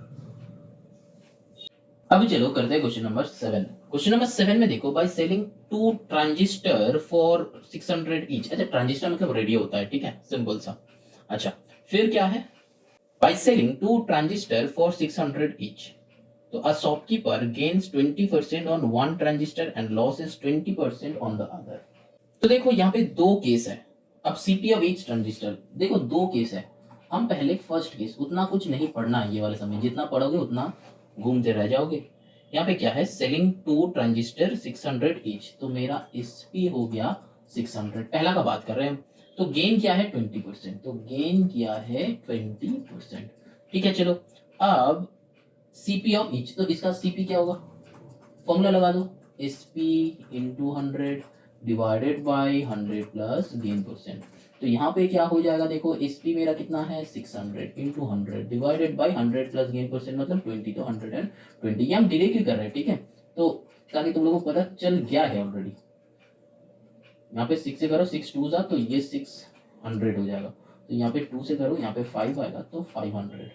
अब चलो करते हैं क्वेश्चन नंबर 7। क्वेश्चन नंबर 7 में देखो, by selling 2 transistor for 600 each. अच्छा, ट्रांजिस्टर मतलब रेडियो होता है, ठीक है, सिंपल सा। अच्छा, फिर क्या है, by selling 2 transistor for 600 each, तो a shopkeeper gains 20% on one transistor and losses 20% on the other। तो देखो यहाँ पे दो केस है। अब सीपी ऑफ ईच ट्रांजिस्टर, देखो दो केस है। हम पहले फर्स्ट केस, उतना कुछ नहीं पढ़ना है ये वाले समय, जितना पढ़ोगे उतना घूमते रह जाओगे। यहाँ पे क्या है, सेलिंग 2 ट्रांजिस्टर 600 ईच, तो मेरा एसपी हो गया 600, पहला का बात कर रहे हैं। तो गेन क्या है 20%, तो गेन किया है 20%। ठीक है, चलो अब सीपी ऑफ ईच, तो इसका सीपी क्या होगा, फॉर्मूला लगा दो, SP into 100 divided by 100 plus gain percent. तो यहाँ पे क्या हो जाएगा, देखो एसपी मेरा कितना है 600 into 100 divided by 100 plus gain percent मतलब 20, तो 120। ये हम डायरेक्टली कर रहे हैं, ठीक है, तो ताकि तुम लोगों को पता चल गया है ऑलरेडी। यहाँ पे 6 से करो, 6 2 जा, तो ये 600 हो जाएगा। तो यहाँ पे 2 से करो, यहाँ पे 5 आएगा, तो 500।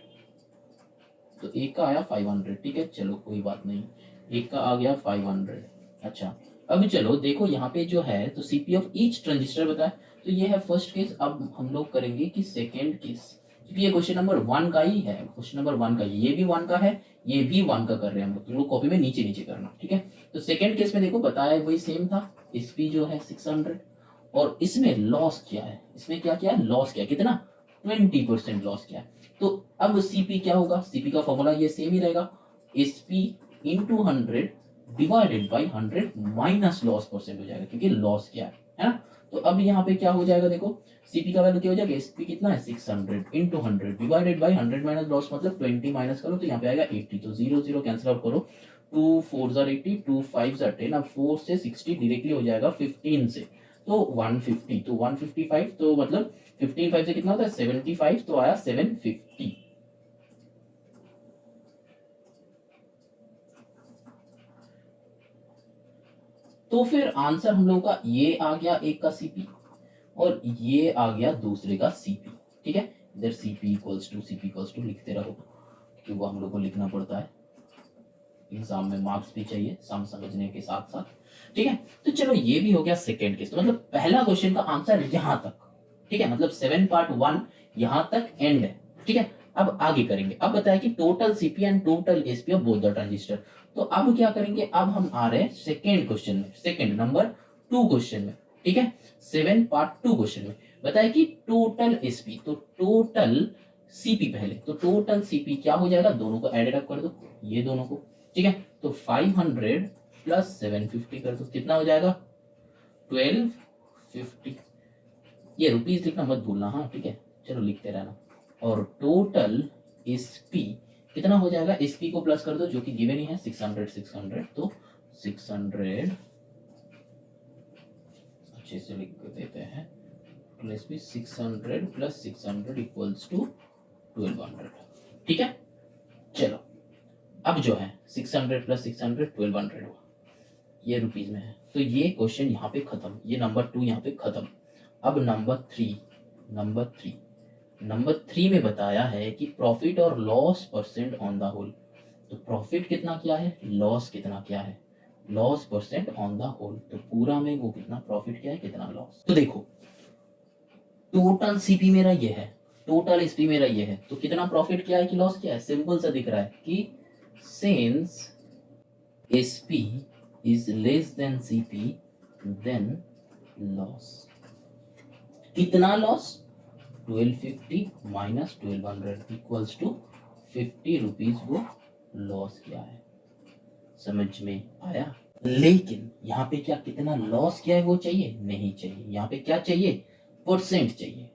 तो एक का आया 500, ठीक है, चलो कोई बात नहीं, एक का आ गया 500। अच्छा, अब चलो देखो यहाँ पे जो है, तो सीपी ऑफ ईच ट्रांजिस्टर बताया, तो ये है फर्स्ट केस। अब हम लोग करेंगे कि सेकेंड केस, क्योंकि ये क्वेश्चन नंबर 1 का ही है, क्वेश्चन नंबर 1 का, ये भी 1 का है, ये भी 1 का कर रहे हैं हम लोग, तुम लोग कॉपी में नीचे नीचे करना, ठीक है। तो सेकेंड केस में देखो बताया वही सेम था, एसपी जो है 600, और इसमें लॉस क्या है, इसमें क्या क्या है, लॉस क्या है, कितना 20% लॉस क्या है। तो अब सीपी क्या होगा, सीपी का फॉर्मूला ये सेम ही रहेगा, SP into 100 divided by 100 minus loss percent हो जाएगा, क्योंकि लॉस क्या है ना। तो अब यहाँ पे क्या हो जाएगा, देखो सीपी का वैल्यू क्या हो जाएगा, एसपी कितना है 600 into 100 divided by 100 minus loss मतलब 20 माइनस करो, तो यहाँ पे आएगा 80। तो 0 0 कैंसिल आउट करो, 2 4 80, 2 5 10, अब 4 से 60 डायरेक्टली हो जाएगा 15 से, तो 150, तो 155, तो मतलब 15 5 से कितना होता है 75, तो आया 750। तो फिर आंसर हम लोगों का ये आ गया एक का सीपी, और ये आ गया दूसरे का सीपी। ठीक है, इधर CP equals to CP equals to लिखते रहो, क्योंकि वो हम लोग को लिखना पड़ता है, एग्जाम में मार्क्स भी चाहिए समझने के साथ साथ। ठीक है, तो चलो ये भी हो गया सेकेंड केस, तो मतलब पहला क्वेश्चन का आंसर यहां तक। ठीक है, मतलब 7 पार्ट 1 यहां तक एंड है। ठीक है, अब आगे करेंगे। अब बताया कि total CP and total SP of both the transistor. तो अब क्या करेंगे, अब हम आ रहे हैं सेकेंड क्वेश्चन में, सेकेंड नंबर 2 क्वेश्चन में। ठीक है, 7 पार्ट 2 क्वेश्चन में बताया कि टोटल एसपी, तो टोटल सीपी पहले, तो टोटल सीपी क्या हो जाएगा, दोनों को एडेड अप कर दो, ये दोनों को। ठीक है, तो 500 प्लस 750 कर दो, कितना हो जाएगा 1250। ये रुपीज लिखना मत भूलना, हाँ ठीक है, चलो लिखते रहना। और टोटल एसपी कितना हो जाएगा, एसपी को प्लस कर दो जो कि गिवन ही है 600 600, तो 600 अच्छे से लिख देते हैं, एसपी 600 प्लस 600 इक्वल्स टू 1200। ठीक है, चलो अब जो है 600 प्लस 600 1200 हुआ, ये रुपीज में है। तो ये क्वेश्चन यहाँ पे खत्म, ये नंबर 2 यहाँ पे खत्म। अब नंबर 3, नंबर 3 में बताया है कि प्रॉफिट और loss percent on the whole. तो प्रॉफिट कितना क्या है, लॉस कितना क्या है, loss percent on the whole, तो पूरा में वो कितना प्रॉफिट क्या है, कितना लॉस। तो देखो टोटल सीपी मेरा ये है, टोटल एसपी मेरा ये है, तो कितना प्रॉफिट क्या है कि लॉस क्या है, सिंपल सा दिख रहा है कि since SP is less than CP then loss. कितना loss, 1250 minus 1200 equals to 50 rupees वो लॉस क्या है। समझ में आया। लेकिन यहाँ पे क्या कितना लॉस क्या है वो चाहिए, नहीं चाहिए। यहाँ पे क्या चाहिए, परसेंट चाहिए।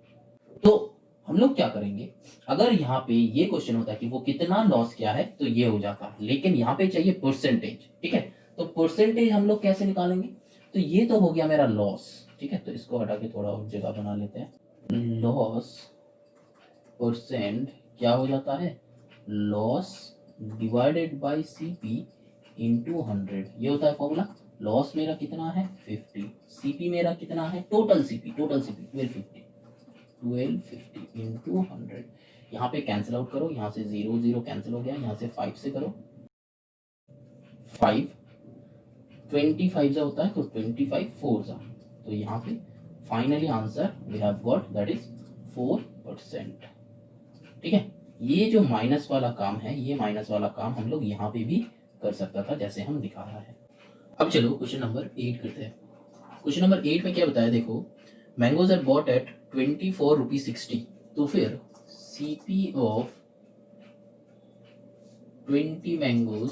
तो हम लोग क्या करेंगे, अगर यहाँ पे ये क्वेश्चन होता है कि वो कितना लॉस क्या है तो ये हो जाता, लेकिन यहाँ पे चाहिए परसेंटेज। ठीक है, तो परसेंटेज हम लोग कैसे निकालेंगे, तो ये तो हो गया मेरा लॉस। ठीक है, तो इसको हटा के थोड़ा और जगह बना लेते हैं। लॉस परसेंट क्या हो जाता है, loss divided by CP into 100, ये होता है फॉर्मूला। लॉस मेरा कितना है 50, सीपी मेरा कितना है, टोटल सीपी 1250 इंटू 100। यहाँ पे कैंसिल आउट करो, यहाँ से 0 0 कैंसिल हो गया, यहाँ से 5 से करो, 5 25 जा होता है तो 25 4 जा, तो यहाँ पे finally answer we have got that is 4%। ठीक है, ये जो माइनस वाला काम है, ये माइनस वाला काम हम लोग यहाँ पे भी कर सकता था जैसे हम दिखा रहा है। अब चलो क्वेश्चन नंबर 8 करते हैं। क्वेश्चन नंबर 8 में क्या बताया, देखो मैंगोज आर बॉट एट 24 रुपी 60, तो फिर सीपी ऑफ 20 मैंगोज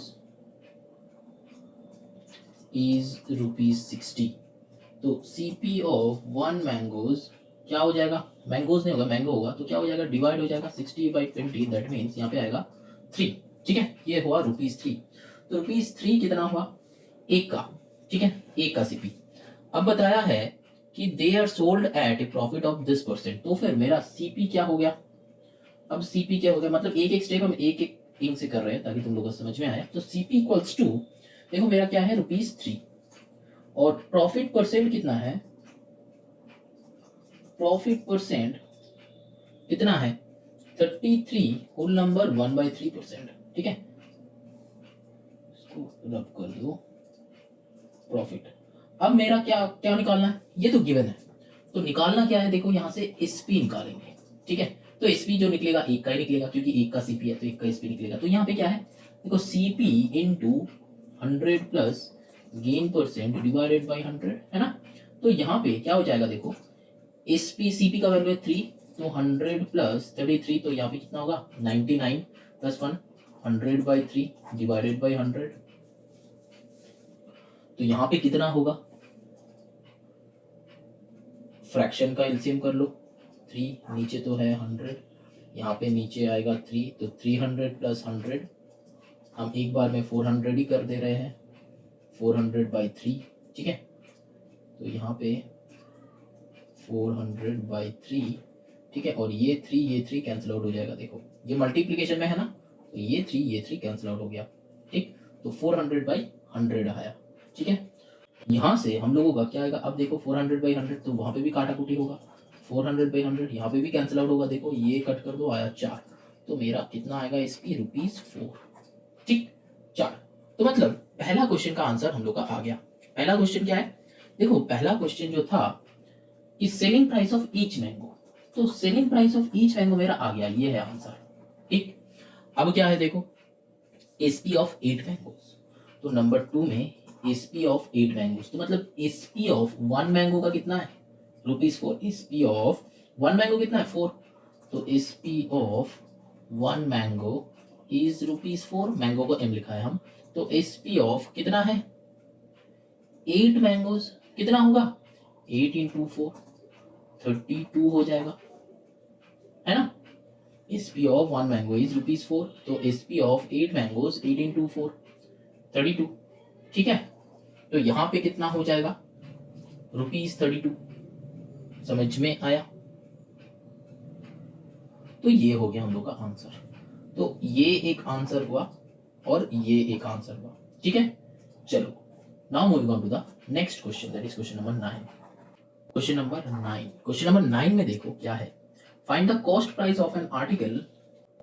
इज ₹60, तो सीपी ऑफ 1 मैंगोज क्या हो जाएगा, मैंगोज नहीं होगा मैंगो होगा, तो क्या हो जाएगा, डिवाइड हो जाएगा 60/20, दैट मीन्स यहाँ पे आएगा 3। ठीक है, ये हुआ ₹3। तो ₹3 कितना हुआ, एक का। ठीक है, एक का सीपी। अब बताया है कि they are sold at a profit of this percent, तो फिर मेरा सीपी क्या हो गया, अब सीपी क्या हो गया, मतलब एक एक स्टेप हम एक एक इंक से कर रहे हैं ताकि तुम लोगों को समझ में आए। तो सीपी इक्वल्स टू, देखो मेरा क्या है ₹3, और प्रॉफिट परसेंट कितना है, प्रॉफिट परसेंट कितना है 33 होल नंबर 1/3%। ठीक है, इसको रब कर दो प्रॉफिट। अब मेरा क्या क्या निकालना है, ये तो गिवन है, तो निकालना क्या है, देखो यहाँ से एसपी निकालेंगे। ठीक है, तो एसपी जो निकलेगा एक का ही निकलेगा, क्योंकि एक का सीपी है तो एक का एसपी निकलेगा। तो यहाँ पे क्या है, देखो CP into 100 plus gain percent divided by 100 है ना। तो यहाँ पे क्या हो जाएगा, देखो एसपी सीपी का वैल्यू है 3, तो 100 प्लस 33, तो यहाँ पे कितना होगा 99 प्लस 1 100/3 डिवाइडेड बाई 100, तो यहाँ पे कितना होगा, फ्रैक्शन का एलसीएम कर लो, 3 नीचे तो है 100, यहाँ पे नीचे आएगा 3, तो 300 प्लस 100, हम एक बार में 400 ही कर दे रहे हैं, 400/3। ठीक है, तो यहाँ पे 400/3। ठीक है, और ये 3 कैंसिल आउट हो जाएगा, देखो ये मल्टीप्लीकेशन में है ना, तो ये 3 कैंसिल आउट हो गया। ठीक, तो 400/100 आया। ठीक है, यहाँ से हम लोगों का क्या आएगा, अब देखो 400/100, तो वहाँ पे भी काटा कुटी होगा, 400/100 यहाँ पे भी कैंसिल आउट होगा, देखो ये कट कर दो, आया 4, तो मेरा कितना आएगा इसकी ₹4। ठीक, 4। तो मतलब पहला क्वेश्चन का आंसर हम लोग का आ गया। पहला क्वेश्चन क्या है, देखो पहला क्वेश्चन जो था कि selling price of each mango, तो selling price of each mango मेरा आ गया, ये है आंसर। ठीक, अब क्या है, देखो एसपी ऑफ 8 मैंगोज, तो नंबर 2 में एसपी ऑफ 8 मैंगोज, तो मतलब एसपी ऑफ 1 मैंगो का कितना है ₹4, एसपी ऑफ 1 मैंगो कितना है 4, तो SP of 1 mango is ₹4, mango को एम लिखा है हम, तो एसपी ऑफ कितना है 8 मैंगोज, कितना होगा 8 इंटू 4 32 हो जाएगा, है ना। एसपी ऑफ 1 मैंगो इज ₹4, तो एसपी ऑफ 8 मैंगोज 8 इंटू 4 32। ठीक है, तो यहाँ पे कितना हो जाएगा ₹32, समझ में आया। तो ये हो गया हम लोग का आंसर, तो ये एक आंसर हुआ और ये एक आंसर हुआ। ठीक है, चलो now moving on to the next question, that is question number 9। Question number 9 में देखो क्या है, find the cost price of an article,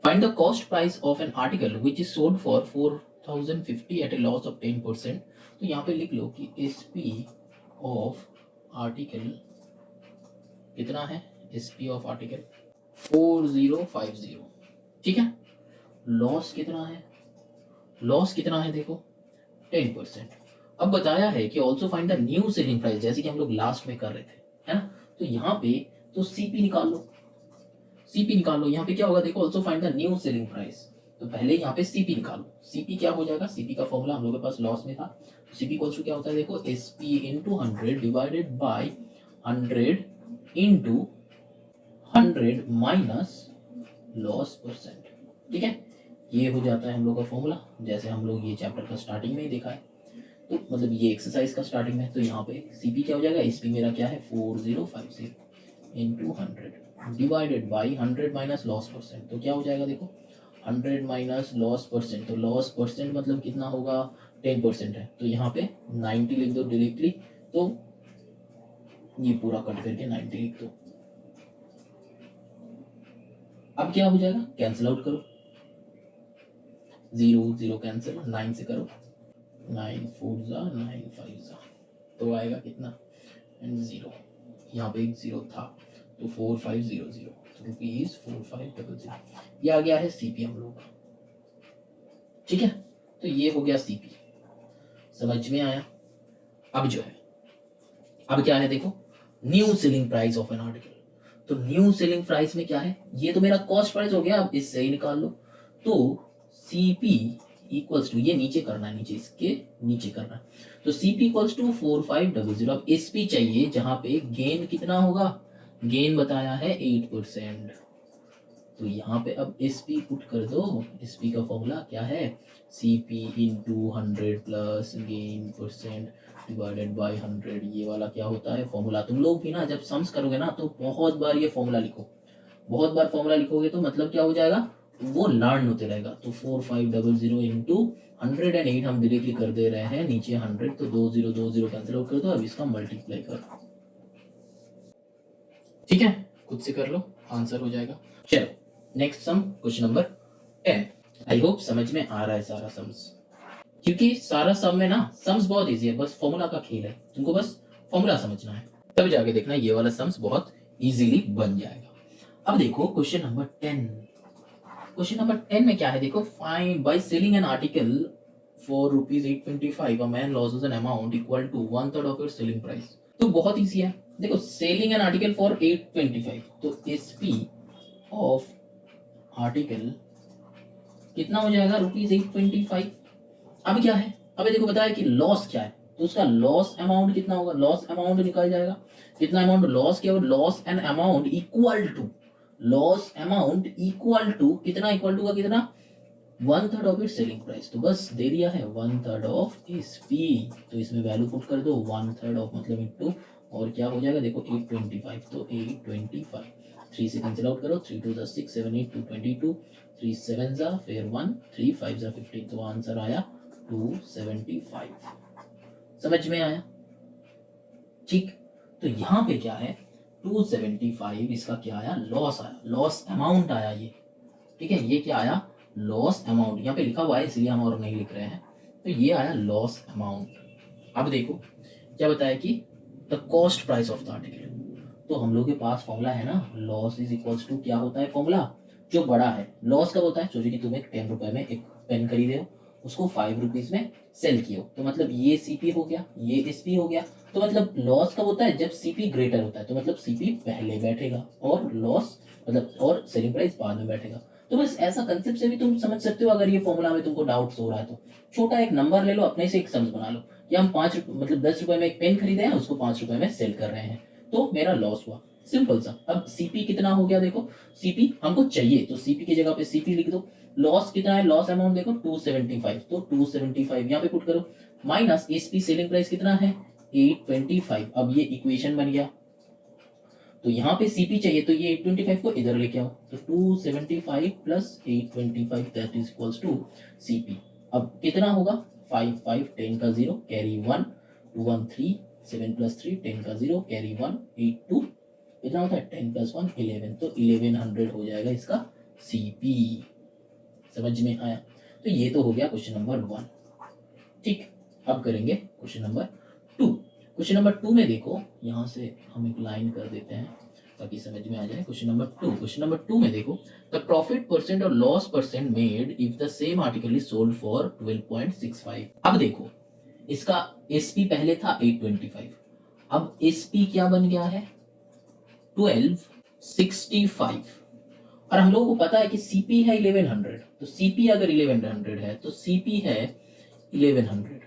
find the cost price of an article which is sold for 4050 at a loss of 10%। तो यहाँ पे लिख लो कि SP of article कितना है, एसपी ऑफ आर्टिकल 4050, ठीक है। लॉस कितना है, लॉस कितना है देखो 10%। अब बताया है कि also find the new selling price, जैसे कि हम लोग लास्ट में कर रहे थे, है ना। तो यहाँ पे तो सीपी निकाल लो, सीपी निकाल लो। यहाँ पे क्या होगा देखो, also find the new selling price. तो पहले यहाँ पे सीपी निकालो। सीपी क्या हो जाएगा, सीपी का फॉर्मूला हम लोग के पास लॉस में था। सीपी इक्वल्स टू क्या होता है देखो, SP into 100 divided by 100 into 100 minus loss percent, ठीक है। ये हो जाता है हम लोग का फॉर्मूला, जैसे हम लोग ये चैप्टर का स्टार्टिंग में ही देखा है। तो मतलब ये एक्सरसाइज का स्टार्टिंग में। तो यहाँ पे सीपी क्या हो जाएगा, एसपी मेरा क्या है 4050 into 100 divided by 100 minus loss percent. तो क्या हो जाएगा देखो 100 माइनस लॉस परसेंट, तो लॉस परसेंट मतलब कितना होगा 10% है। तो यहाँ पे 90 लिख दो डायरेक्टली, तो ये पूरा कट करके 90 लिख दो। अब क्या हो जाएगा, कैंसिल आउट करो, 0 0 कैंसिल, 9 से करो, 9 4 जा 9 5 जा, तो आएगा कितना एंड 0, यहाँ पे एक 0 था तो 4500, तो रुपीज 4500। ये आ गया है सीपी हम लोग, ठीक है। तो ये हो गया सीपी, समझ में आया। अब जो है, अब क्या है देखो, new selling price of an article. तो न्यू सेलिंग प्राइस में क्या है, ये तो मेरा कॉस्ट प्राइस हो गया, अब इससे ही निकाल लो। तो सीपी इक्वल्स टू, ये नीचे करना है, नीचे इसके नीचे करना है। तो सीपी इक्वल्स टू 4500। अब एसपी चाहिए जहां पे गेन कितना होगा, गेन बताया है 8%। तो यहाँ पे अब एसपी पुट कर दो। एसपी का फॉर्मूला क्या है, CP into 100 plus gain percent divided by 100। ये वाला क्या होता है फॉर्मूला, तुम लोग भी ना जब सम्स करोगे ना तो बहुत बार ये फॉर्मूला लिखो, बहुत बार फॉर्मूला लिखोगे तो मतलब क्या हो जाएगा, वो लर्न होते रहेगा। तो 4500 इंटू 108 हम डायरेक्टली कर दे रहे हैं, नीचे 100, तो 20 कैंसिल आउट कर दो। अब इसका मल्टीप्लाई कर दो, ठीक है, खुद से कर लो, आंसर हो जाएगा। चलो नेक्स्ट सम, क्वेश्चन नंबर 10। आई होप समझ में आ रहा है सारा सम्स, क्योंकि सारा सम में ना सम्स बहुत इजी है, बस फॉर्मूला का खेल है, तुमको बस फॉर्मूला समझना है, तब जाके देखना ये वाला सम्स बहुत इजीली बन जाएगा। अब देखो क्वेश्चन नंबर 10। क्वेश्चन नंबर 10 में क्या है देखो, find by selling an article for ₹825 a man losses an amount equal to 1/3 of its selling price. तो बहुत इजी है, देखो सेलिंग एन आर्टिकल फॉर 825, तो एसपी ऑफ आर्टिकल कितना हो जाएगा ₹825। अब क्या है, अब देखो बताया कि लॉस क्या है, तो उसका लॉस अमाउंट कितना होगा, लॉस अमाउंट निकल जाएगा, कितना अमाउंट लॉस किया, loss and amount equal to, loss amount equal to कितना, इक्वल टू का कितना 1/3 ऑफ इट सेलिंग प्राइस। तो बस दे दिया है 1/3 ऑफ एसपी, तो इसमें वैल्यू पुट कर दो 1/3 ऑफ मतलब इनटू, और क्या हो जाएगा देखो 825, तो 825 3 से कैंसिल आउट करो, 3 2 6 7 8 2 22, 3 7 जा फिर 1 3 5 जा 15, तो आंसर आया 275। समझ में आया, ठीक। तो यहाँ पे क्या है 275, इसका क्या आया, लॉस आया, लॉस अमाउंट आया ये, ठीक है। ये क्या आया, लॉस अमाउंट, यहाँ पे लिखा हुआ है इसलिए हम और नहीं लिख रहे हैं, तो ये आया लॉस अमाउंट। अब देखो क्या बताया कि the cost price of the article, तो हम लोग के पास फॉर्मूला है ना, लॉस इज इक्वल्स टू क्या होता है फॉर्मूला, जो बड़ा है। लॉस कब होता है, सोचिए कि तुम एक 10 रुपए में एक पेन खरीदे हो, उसको 5 रुपीज में सेल किए हो, तो मतलब ये सीपी हो गया, ये एसपी हो गया। तो मतलब लॉस कब होता है, जब सीपी ग्रेटर होता है, तो मतलब सीपी पहले बैठेगा और लॉस मतलब और सेलिंग प्राइस बाद में बैठेगा। तो बस ऐसा कंसेप्ट से भी तुम समझ सकते हो, अगर ये फॉर्मूला में तुमको डाउट्स हो रहा है तो छोटा एक नंबर ले लो, अपने से एक सम्स बना लो कि हम 5 मतलब 10 रुपए में एक पेन खरीदे हैं, उसको 5 रुपए में सेल कर रहे हैं, तो मेरा लॉस हुआ, सिंपल सा। अब सीपी कितना हो गया देखो, सीपी हमको चाहिए तो सीपी की जगह पे सीपी लिख दो। लॉस कितना है, लॉस अमाउंट देखो 275, तो 275 यहाँ पे पुट करो, माइनस एसपी सेलिंग प्राइस कितना है 825। अब ये इक्वेशन बन गया, तो यहाँ पे सीपी चाहिए तो ये 825 को इधर लेके आओ, तो 275 plus 825 that is equals to CP. अब कितना होगा 5 5 10 का 0 कैरी 1 2 1 3 7 प्लस 3 10 का 0 कैरी 1 8 2, कितना होता है 10 प्लस 1 11, तो 1100 हो जाएगा इसका सीपी। समझ में आया, तो ये तो हो गया क्वेश्चन नंबर 1, ठीक। अब करेंगे क्वेश्चन नंबर 2। क्वेश्चन नंबर 2 में देखो, यहां से हम एक लाइन कर देते हैं ताकि समझ में आ जाए। क्वेश्चन नंबर 2, क्वेश्चन नंबर 2 में देखो, द प्रॉफिट परसेंट और loss percent made if the same article is sold for 12.65। अब देखो, इसका एसपी पहले था 825, अब एसपी क्या बन गया है 1265, और हम लोगों को पता है कि सीपी है 1100, तो सीपी अगर 1100 है तो सीपी है 1100,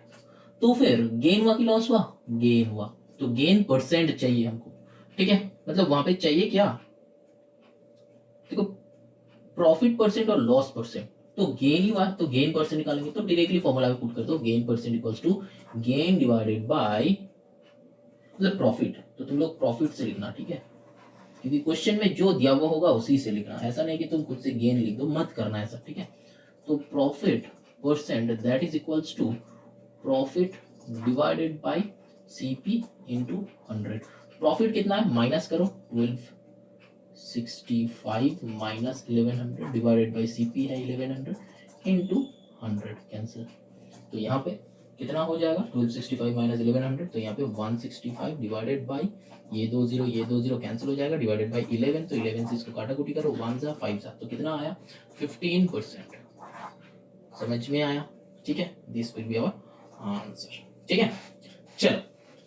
तो फिर गेन हुआ कि लॉस हुआ, गेन हुआ, तो गेन परसेंट चाहिए हमको, ठीक है। मतलब वहां पे चाहिए क्या, देखो प्रॉफिट परसेंट और लॉस परसेंट, तो गेन ही हुआ तो गेन परसेंट निकालेंगे, तो डायरेक्टली फॉर्मूला में पुट कर दो, gain percent equals to gain divided by मतलब प्रॉफिट, तो तुम लोग प्रॉफिट से लिखना, ठीक है, क्योंकि क्वेश्चन में जो दिया हुआ होगा उसी से लिखना, ऐसा नहीं कि तुम खुद से गेन लिख दो, मत करना ऐसा, ठीक है। तो profit percent that is equals to profit divided by CP into 100। Profit कितना है माइनस करो, 1265 माइनस 1100 डिवाइडेड बाय सीपी है 1100 इंटू 100, कैंसिल, तो यहाँ पे कितना हो जाएगा 1265 माइनस 1100, तो यहाँ पे 165 डिवाइडेड बाई ये 2 0 कैंसिल हो जाएगा, डिवाइडेड बाई 11, तो 11 से इसको काटा कुटी करो, 1 जा 5 जा, तो कितना आया 15%। समझ में आया, ठीक है, this will be our answer, ठीक है। चलो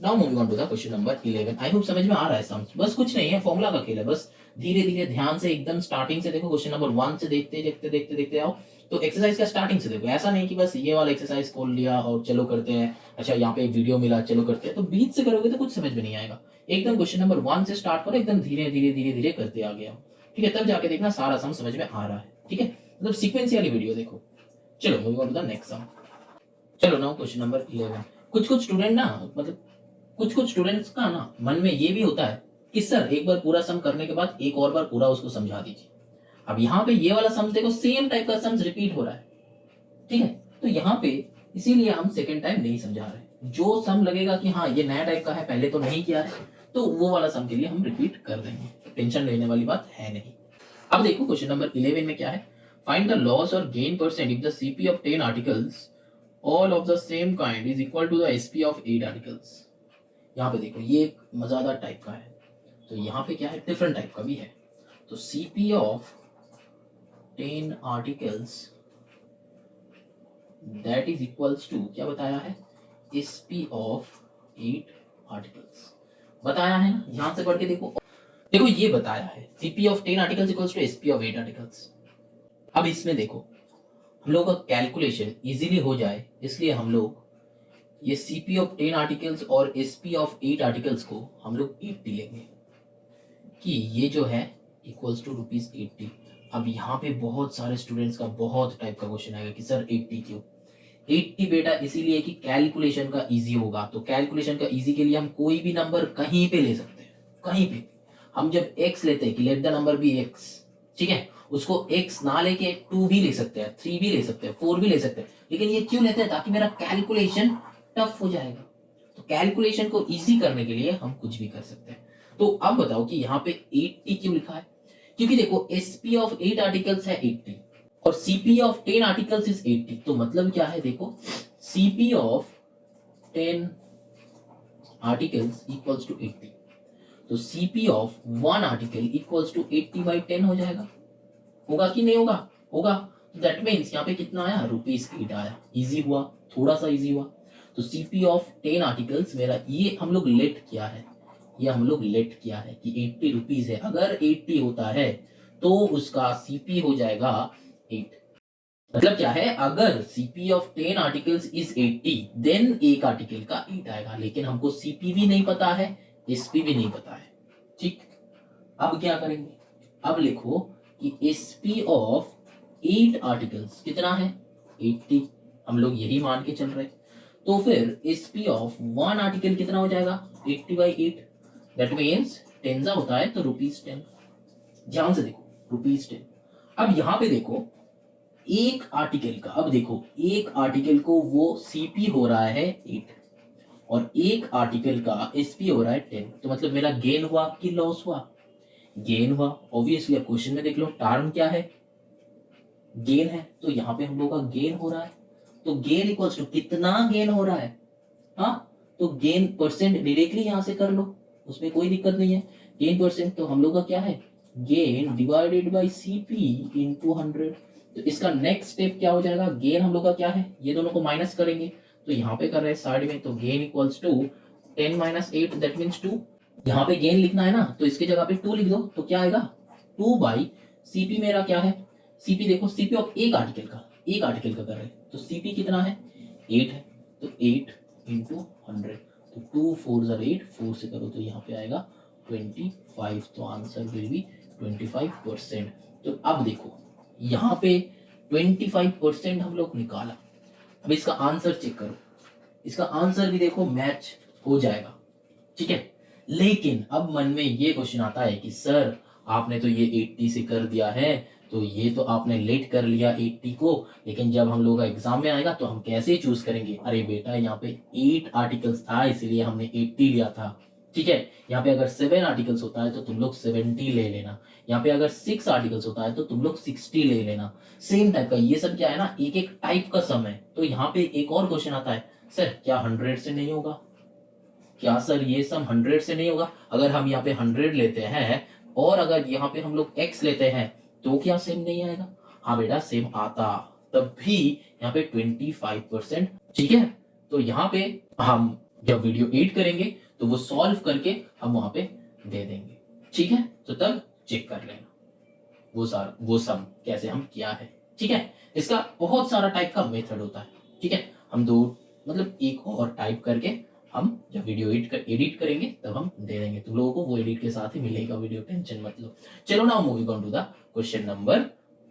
now moving on to the question number 11। I hope समझ में आ रहा है सम्स, बस कुछ नहीं है, फॉर्मूला का खेल है, बस धीरे धीरे ध्यान से एकदम स्टार्टिंग से देखो, क्वेश्चन नंबर 1 से देखते आओ, तो एक्सरसाइज का स्टार्टिंग से देखो, ऐसा नहीं कि बस ये वाला एक्सरसाइज खोल लिया और चलो करते हैं, अच्छा यहाँ पे एक वीडियो मिला चलो करते हैं, तो बीच से करोगे तो कुछ समझ में नहीं आएगा। एकदम क्वेश्चन नंबर 1 से स्टार्ट करो, एकदम धीरे धीरे करते आ गया, ठीक है, तब जाके देखना सारा सम समझ में आ रहा है, ठीक है, मतलब सीक्वेंस वाली वीडियो देखो। चलो moving on to the next sum. चलो नाउ क्वेश्चन नंबर 11। कुछ स्टूडेंट ना, मतलब कुछ स्टूडेंट्स का ना मन में ये भी होता है कि सर एक बार पूरा सम करने के बाद एक और बार पूरा उसको समझा दीजिए। अब यहाँ पे ये वाला सम देखो, सेम टाइप का सम रिपीट हो रहा है, ठीक है, तो यहाँ पे इसीलिए हम सेकेंड टाइम नहीं समझा रहे, जो सम लगेगा कि हाँ ये नया टाइप का है पहले तो नहीं किया है, तो वो वाला सम के लिए हम रिपीट कर देंगे, टेंशन लेने वाली बात है नहीं। अब देखो क्वेश्चन नंबर 11 में क्या है, फाइंड द लॉस और gain percent if the CP of 10 articles all of the same kind is equal to the SP of 8 articles. यहाँ पे देखो ये एक मजेदार टाइप का है, तो यहाँ पे क्या है डिफरेंट टाइप का भी है, तो CP of 10 articles that is equals to क्या बताया है, एसपी ऑफ 8 आर्टिकल्स बताया है ना, यहां से पढ़ के देखो, देखो ये बताया है CP of 10 articles equals to SP of 8 articles. अब इसमें देखो हम लोग का कैलकुलेशन इजीली हो जाए, इसलिए हम लोग ये सीपी ऑफ 10 आर्टिकल्स और एसपी ऑफ 8 आर्टिकल्स को हम लोग 80 लेंगे, कि ये जो है इक्वल्स टू ₹80। अब यहाँ पे बहुत सारे स्टूडेंट्स का बहुत टाइप का क्वेश्चन आएगा कि सर 80 क्यों, 80 बेटा इसीलिए कि कैलकुलेशन का इजी होगा, तो कैलकुलेशन का इजी के लिए हम कोई भी नंबर कहीं पे ले सकते हैं, कहीं पे हम जब x लेते हैं कि let the number be x, ठीक है, उसको x ना लेके 2 भी ले सकते हैं, 3 भी ले सकते हैं, 4 भी ले सकते हैं, लेकिन ये क्यों लेते हैं, ताकि मेरा कैलकुलेशन टफ हो जाएगा, तो कैलकुलेशन को इजी करने के लिए हम कुछ भी कर सकते हैं। तो अब बताओ कि यहाँ पे 80 क्यों लिखा है, क्योंकि देखो एसपी ऑफ 8 आर्टिकल्स है 80 और सीपी ऑफ 10 आर्टिकल्स इज 80, तो मतलब क्या है देखो, CP of 10 articles equals to 80, तो CP of 1 article equals to 80/10 हो जाएगा, होगा कि नहीं होगा, होगा, दैट मीन्स यहाँ पे कितना आया ₹8 आया, इजी हुआ, थोड़ा सा इजी हुआ, तो सीपी ऑफ 10 आर्टिकल्स मेरा ये हम लोग लेट किया है, ये हम लोग लेट किया है कि 80 रुपीज है, अगर 80 होता है तो उसका सीपी हो जाएगा 8, मतलब क्या है, अगर CP of 10 articles is 80 then एक आर्टिकल का 8 आएगा, लेकिन हमको सीपी भी नहीं पता है, एसपी भी नहीं पता है, ठीक। अब क्या करेंगे, अब लिखो कि एसपी ऑफ 8 आर्टिकल्स कितना है 80, हम लोग यही मान के चल रहे, तो फिर एसपी ऑफ 1 आर्टिकल कितना हो जाएगा 80/8, दैट मीन्स 10 होता है तो ₹10, ध्यान से देखो ₹10। अब यहां पे देखो एक आर्टिकल का, अब देखो एक आर्टिकल को वो सीपी हो रहा है 8 और एक आर्टिकल का एसपी हो रहा है 10, तो मतलब मेरा गेन हुआ कि लॉस हुआ, गेन हुआ ऑब्वियसली। अब क्वेश्चन में देख लो टर्म क्या है, गेन है, तो यहाँ पे हम लोग का गेन हो रहा है, तो गेन इक्वल्स टू कितना गेन हो रहा है हाँ, तो गेन परसेंट डायरेक्टली यहां से कर लो, उसमें कोई दिक्कत नहीं है। गेन परसेंट तो हम लोग का क्या है, gain divided by CP into 100। तो इसका नेक्स्ट स्टेप क्या हो जाएगा, गेन हम लोग का क्या है, ये दोनों को माइनस करेंगे, तो यहाँ पे कर रहे हैं साइड में, तो gain equals to 10 minus 8 that means 2। यहाँ पे गेन लिखना है ना, तो इसके जगह पे 2 लिख दो, तो क्या आएगा 2 बाई सीपी। मेरा क्या है, सीपी देखो, सीपी ऑफ एक आर्टिकल का, एक आर्टिकल का कर रहे हैं, तो सीपी कितना है 8 है, तो 8 इंटू 100, तो 2 4 ज़र 8, 4 से करो तो यहाँ पे आएगा 25, तो आंसर विल बी 25%। तो अब देखो यहाँ पे 25% हम लोग निकाला। अब इसका आंसर चेक करो, इसका आंसर भी देखो मैच हो जाएगा, ठीक है। लेकिन अब मन में ये क्वेश्चन आता है कि सर आपने तो ये 80 से कर दिया है, तो ये तो आपने लेट कर लिया 80 को, लेकिन जब हम लोग का एग्जाम में आएगा तो हम कैसे चूज करेंगे। अरे बेटा यहाँ पे 8 आर्टिकल्स था इसलिए हमने 80 लिया था, ठीक है। यहाँ पे अगर 7 आर्टिकल्स होता है तो तुम लोग 70 ले लेना, यहाँ पे अगर 6 आर्टिकल्स होता है तो तुम लोग 60 ले लेना। सेम टाइप का ये सब क्या है ना, एक एक टाइप का सम है। तो यहाँ पे एक और क्वेश्चन आता है, सर क्या 100 से नहीं होगा, क्या सर ये सम 100 से नहीं होगा। अगर हम यहाँ पे 100 लेते हैं और अगर यहाँ पे हम लोग x लेते हैं तो क्या सेम नहीं आएगा। हाँ बेटा सेम आता, तब भी यहाँ पे 25%, ठीक है। तो यहाँ पे हम जब वीडियो एडिट करेंगे तो वो सॉल्व करके हम वहां पे दे देंगे, ठीक है। तो तब चेक कर लेना वो सम कैसे हम किया है, ठीक है। इसका बहुत सारा टाइप का मेथड होता है, ठीक है। हम दो मतलब एक और टाइप करके हम जब वीडियो एडिट करेंगे तब हम दे देंगे, तुम लोगों को वो एडिट के साथ ही मिलेगा वीडियो, टेंशन मत लो। चलो ना moving on to the question number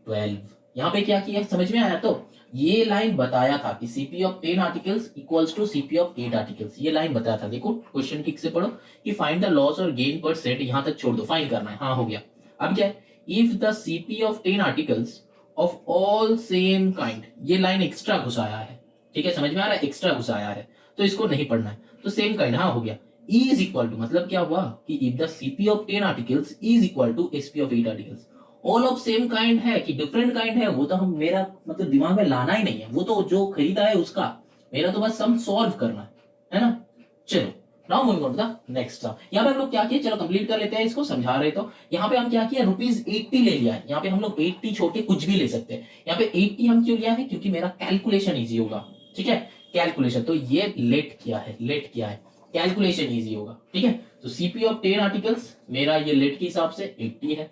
12। यहाँ पे क्या किया समझ में आया, तो ये लाइन बताया था कि CP of 10 articles equals to CP of 8 articles, ये लाइन बताया था। देखो क्वेश्चन ठीक से पढ़ो कि फाइंड द लॉस और गेन पर सेट, यहां तक छोड़ दो, फाइंड करना है, हाँ हो गया। अब क्या है, if the CP of 10 articles of all same kind, ये लाइन एक्स्ट्रा घुसाया है, ठीक है, समझ में आ रहा है, एक्स्ट्रा घुसाया है, तो इसको नहीं पढ़ना है। तो सेम काइंड, हाँ हो गया। इज इक्वल टू मतलब क्या हुआ कि if the CP of 10 articles is equal to SP of 8 articles, all of same kind है कि डिफरेंट काइंड है, वो तो हम मेरा मतलब दिमाग में लाना ही नहीं है, वो तो जो खरीदा है उसका, मेरा तो बस सम सॉल्व करना है ना। चलो now moving on to the next sum. यहाँ पे हम लोग क्या किए, चलो कंप्लीट कर लेते हैं इसको, समझा रहे तो। यहाँ पे हम क्या किया, ₹80 ले लिया है, यहाँ पे हम लोग 80 छोड़ के कुछ भी ले सकते हैं। यहाँ पे 80 हम क्यों लिया है, क्योंकि मेरा कैलकुलेशन इजी होगा, ठीक है, कैलकुलेशन। तो ये लेट किया है, कैलकुलेशन इजी होगा, ठीक है। तो सीपी ऑफ 10 आर्टिकल्स मेरा ये लेट के हिसाब से 80 है,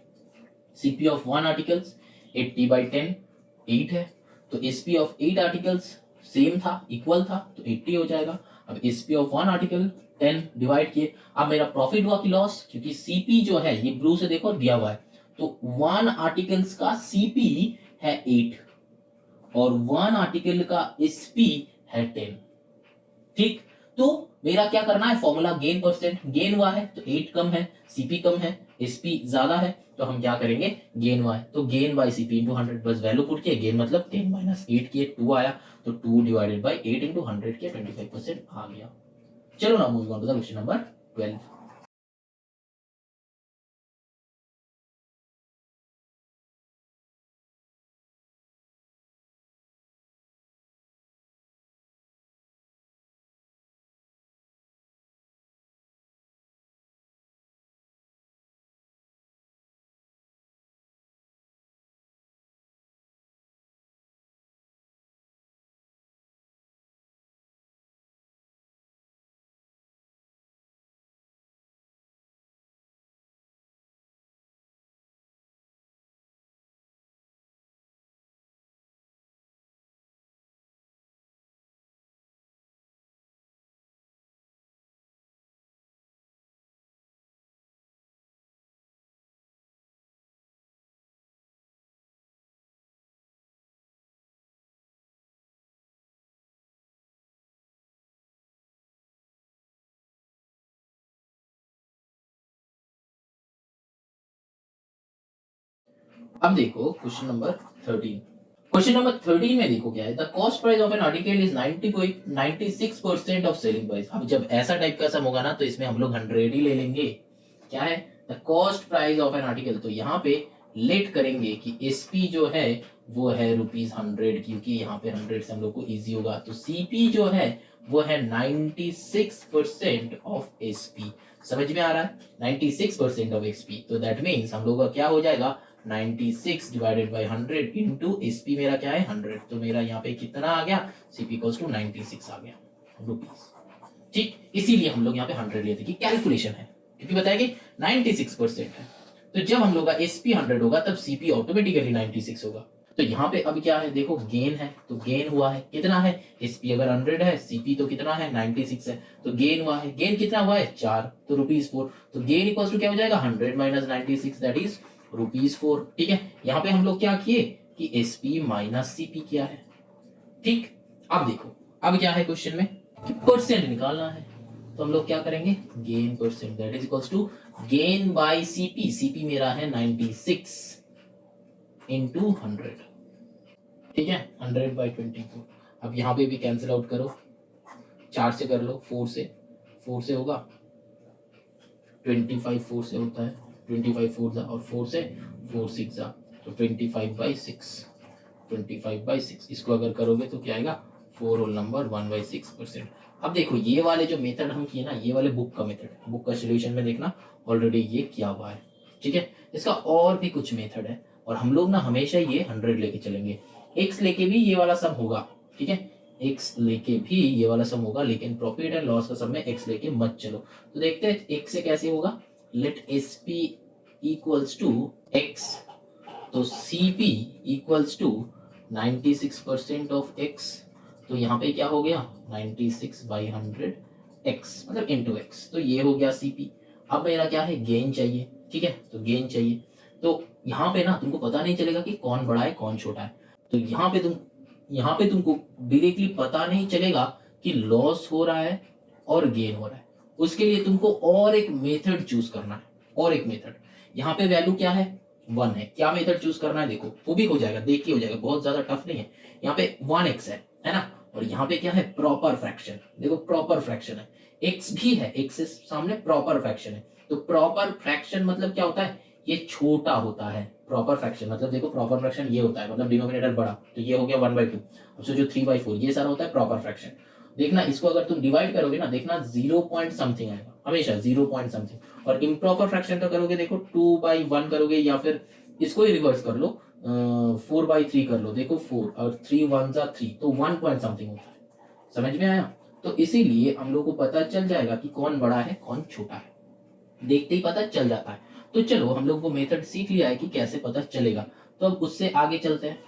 सीपी ऑफ 1 आर्टिकल्स 80 बाई 10 8 है, तो एसपी ऑफ 8 आर्टिकल्स सेम था, इक्वल था, तो 80 हो जाएगा। अब एसपी ऑफ 1 आर्टिकल 10 डिवाइड किए, अब मेरा प्रॉफिट हुआ कि लॉस, क्योंकि सीपी जो है ये ब्लू से देखो दिया हुआ है, तो 1 आर्टिकल्स का सीपी है 8 और 1 आर्टिकल का एसपी है 10, ठीक। तो मेरा क्या करना है, फॉर्मूला गेन परसेंट, गेन हुआ है तो 8 कम है, सीपी कम है, एसपी ज्यादा है, तो हम क्या करेंगे गेन हुआ है तो गेन बाय सीपी इंटू 100, बस वैल्यू पुट किया, गेन मतलब 10 माइनस 8 किए 2 आया, तो 2 डिवाइडेड बाय 8 इंटू 100 किया 25% आ गया। चलो ना moving on to the question number 12। अब देखो क्वेश्चन नंबर 13। क्वेश्चन नंबर 13 में देखो क्या है, the cost price of an article is 96% of selling price. अब जब ऐसा टाइप का सम होगा ना तो इसमें हम लोग 100 ही ले लेंगे। क्या है, the cost price of an article, तो यहाँ पे लेट करेंगे कि एसपी जो है वो है ₹100, क्योंकि यहाँ पे 100 से हम लोग को इजी होगा। तो सीपी जो है वो है 96% ऑफ एसपी। समझ में आ रहा है? 96% ऑफ एसपी, तो दैट मीन्स हम लोग का क्या हो जाएगा, 96 डिवाइडेड बाई 100 इंटू एसपी मेरा क्या है 100। तो मेरा यहाँ पे कितना आ गया, सीपी इक्वल्स टू 96 आ गया रुपीज। ठीक, इसीलिए हम लोग यहाँ पे 100 लेते कि कैलकुलेशन है, क्योंकि बताया कि 96% है। तो जब हम लोग का एसपी 100 होगा तब सीपी ऑटोमेटिकली 96 होगा। तो यहाँ पे अब क्या है, देखो गेन है, तो गेन हुआ है कितना है, एसपी अगर 100 है, सीपी तो कितना है 96 है, तो गेन हुआ है, गेन कितना हुआ है 4, तो ₹4। तो गेन इक्वल्स टू क्या हो जाएगा 100 माइनस 96, दैट इज ₹4। ठीक है, यहाँ पे हम लोग क्या किए कि एसपी माइनस सीपी किया है। ठीक, अब देखो अब क्या है क्वेश्चन में कि परसेंट निकालना है, तो हम लोग क्या करेंगे, gain percent that is equals to gain by CP. CP मेरा है 96 इंटू 100। ठीक है, 100 बाई 24। अब यहाँ पे भी कैंसिल आउट करो, 4 से कर लो, 4 से होगा 25, 4 से होता है 25 4 जा, और 4 से 4 6 जा, तो 25/6। इसको अगर करोगे तो क्या आएगा, 4 होल नंबर 1/6%। अब देखो ये वाले जो मेथड हम किए ना, ये वाले बुक का मेथड, बुक का सोल्यूशन में देखना ऑलरेडी ये किया हुआ है। ठीक है, इसका और भी कुछ मेथड है, और हम लोग ना हमेशा ये 100 लेके चलेंगे। एक्स लेके भी ये वाला सम होगा, ठीक है, एक्स लेके भी ये वाला सम होगा, लेकिन प्रॉफिट एंड लॉस का सम में एक्स लेके मत चलो। तो देखते हैं एक्स से कैसे होगा, let S P equals to X, तो C P equals to 96% of X, तो यहाँ पे क्या हो गया 96/100 एक्स मतलब इंटू एक्स, तो ये हो गया सीपी। अब मेरा क्या है, गेन चाहिए। ठीक है, तो गेन चाहिए, तो यहाँ पे ना तुमको पता नहीं चलेगा कि कौन बड़ा है कौन छोटा है। तो यहाँ पे तुमको डायरेक्टली पता नहीं चलेगा कि लॉस हो रहा है और गेन हो रहा है। उसके लिए तुमको और एक मेथड चूज करना है, और एक मेथड। यहाँ पे वैल्यू क्या है 1 है, क्या मेथड चूज करना है देखो, वो भी हो जाएगा, देख के हो जाएगा, बहुत ज्यादा टफ नहीं है। यहाँ पे 1x है ना, और यहाँ पे क्या है प्रॉपर फ्रैक्शन, देखो प्रॉपर फ्रैक्शन है, x भी है, x से सामने प्रॉपर फ्रैक्शन है। तो प्रॉपर फ्रैक्शन मतलब क्या होता है, ये छोटा होता है। प्रॉपर फ्रैक्शन मतलब देखो, प्रॉपर फ्रैक्शन ये होता है, मतलब डिनोमिनेटर बड़ा, तो ये हो गया 1/2। अब सोचो 3/4, ये सारा होता है प्रॉपर फ्रैक्शन। देखना इसको अगर तुम डिवाइड करोगे ना, देखना 0 पॉइंट समथिंग आएगा, हमेशा 0 पॉइंट समथिंग। और इम्प्रॉपर फ्रैक्शन का करोगे देखो 2/1 करोगे, या फिर इसको ही रिवर्स कर लो, 4/3 कर लो, देखो 4 और 3 1 3, तो 1 पॉइंट समथिंग होता है। समझ में आया? तो इसीलिए हम लोग को पता चल जाएगा कि कौन बड़ा है कौन छोटा है, देखते ही पता चल जाता है। तो चलो हम लोग को मेथड सीख लिया है कि कैसे पता चलेगा, तो अब उससे आगे चलते हैं।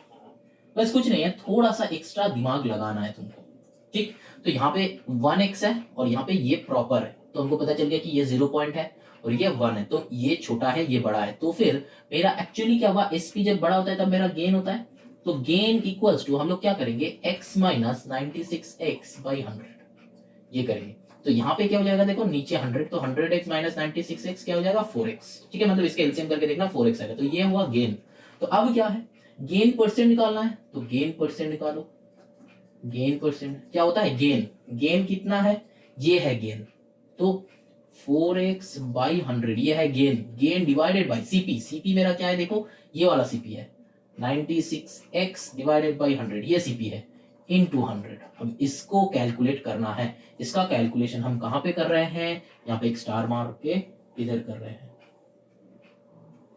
बस कुछ नहीं है, थोड़ा सा एक्स्ट्रा दिमाग लगाना है तुमको। ठीक, तो यहाँ पे 1x है और यहाँ पे ये प्रॉपर है, तो हमको पता चल गया कि ये 0 पॉइंट है और ये 1 है, तो ये छोटा है ये बड़ा है। तो फिर मेरा एक्चुअली क्या हुआ, एसपी जब बड़ा होता है तब मेरा गेन होता है, तो गेन इक्वल्स टू हम लोग क्या करेंगे, x माइनस 96x/100 ये करेंगे। तो यहाँ पे क्या हो जाएगा, देखो नीचे 100, तो 100x माइनस 96x क्या हो जाएगा 4x। ठीक है, मतलब इसके एलसीएम करके देखना 4x आएगा, तो ये हुआ गेन। तो अब क्या है, गेन परसेंट निकालना है, तो गेन परसेंट निकालो। गेन परसेंट क्या होता है, गेन, गेन कितना है, ये है गेन, तो 4x/100 ये है gain, gain divided by CP. CP मेरा क्या है, देखो ये वाला सीपी है 96x डिवाइडेड बाय 100, ये सीपी है इनटू 100। अब इसको कैलकुलेट करना है, इसका कैलकुलेशन हम कहां पे कर रहे हैं, यहाँ पे एक स्टार मार के इधर कर रहे हैं,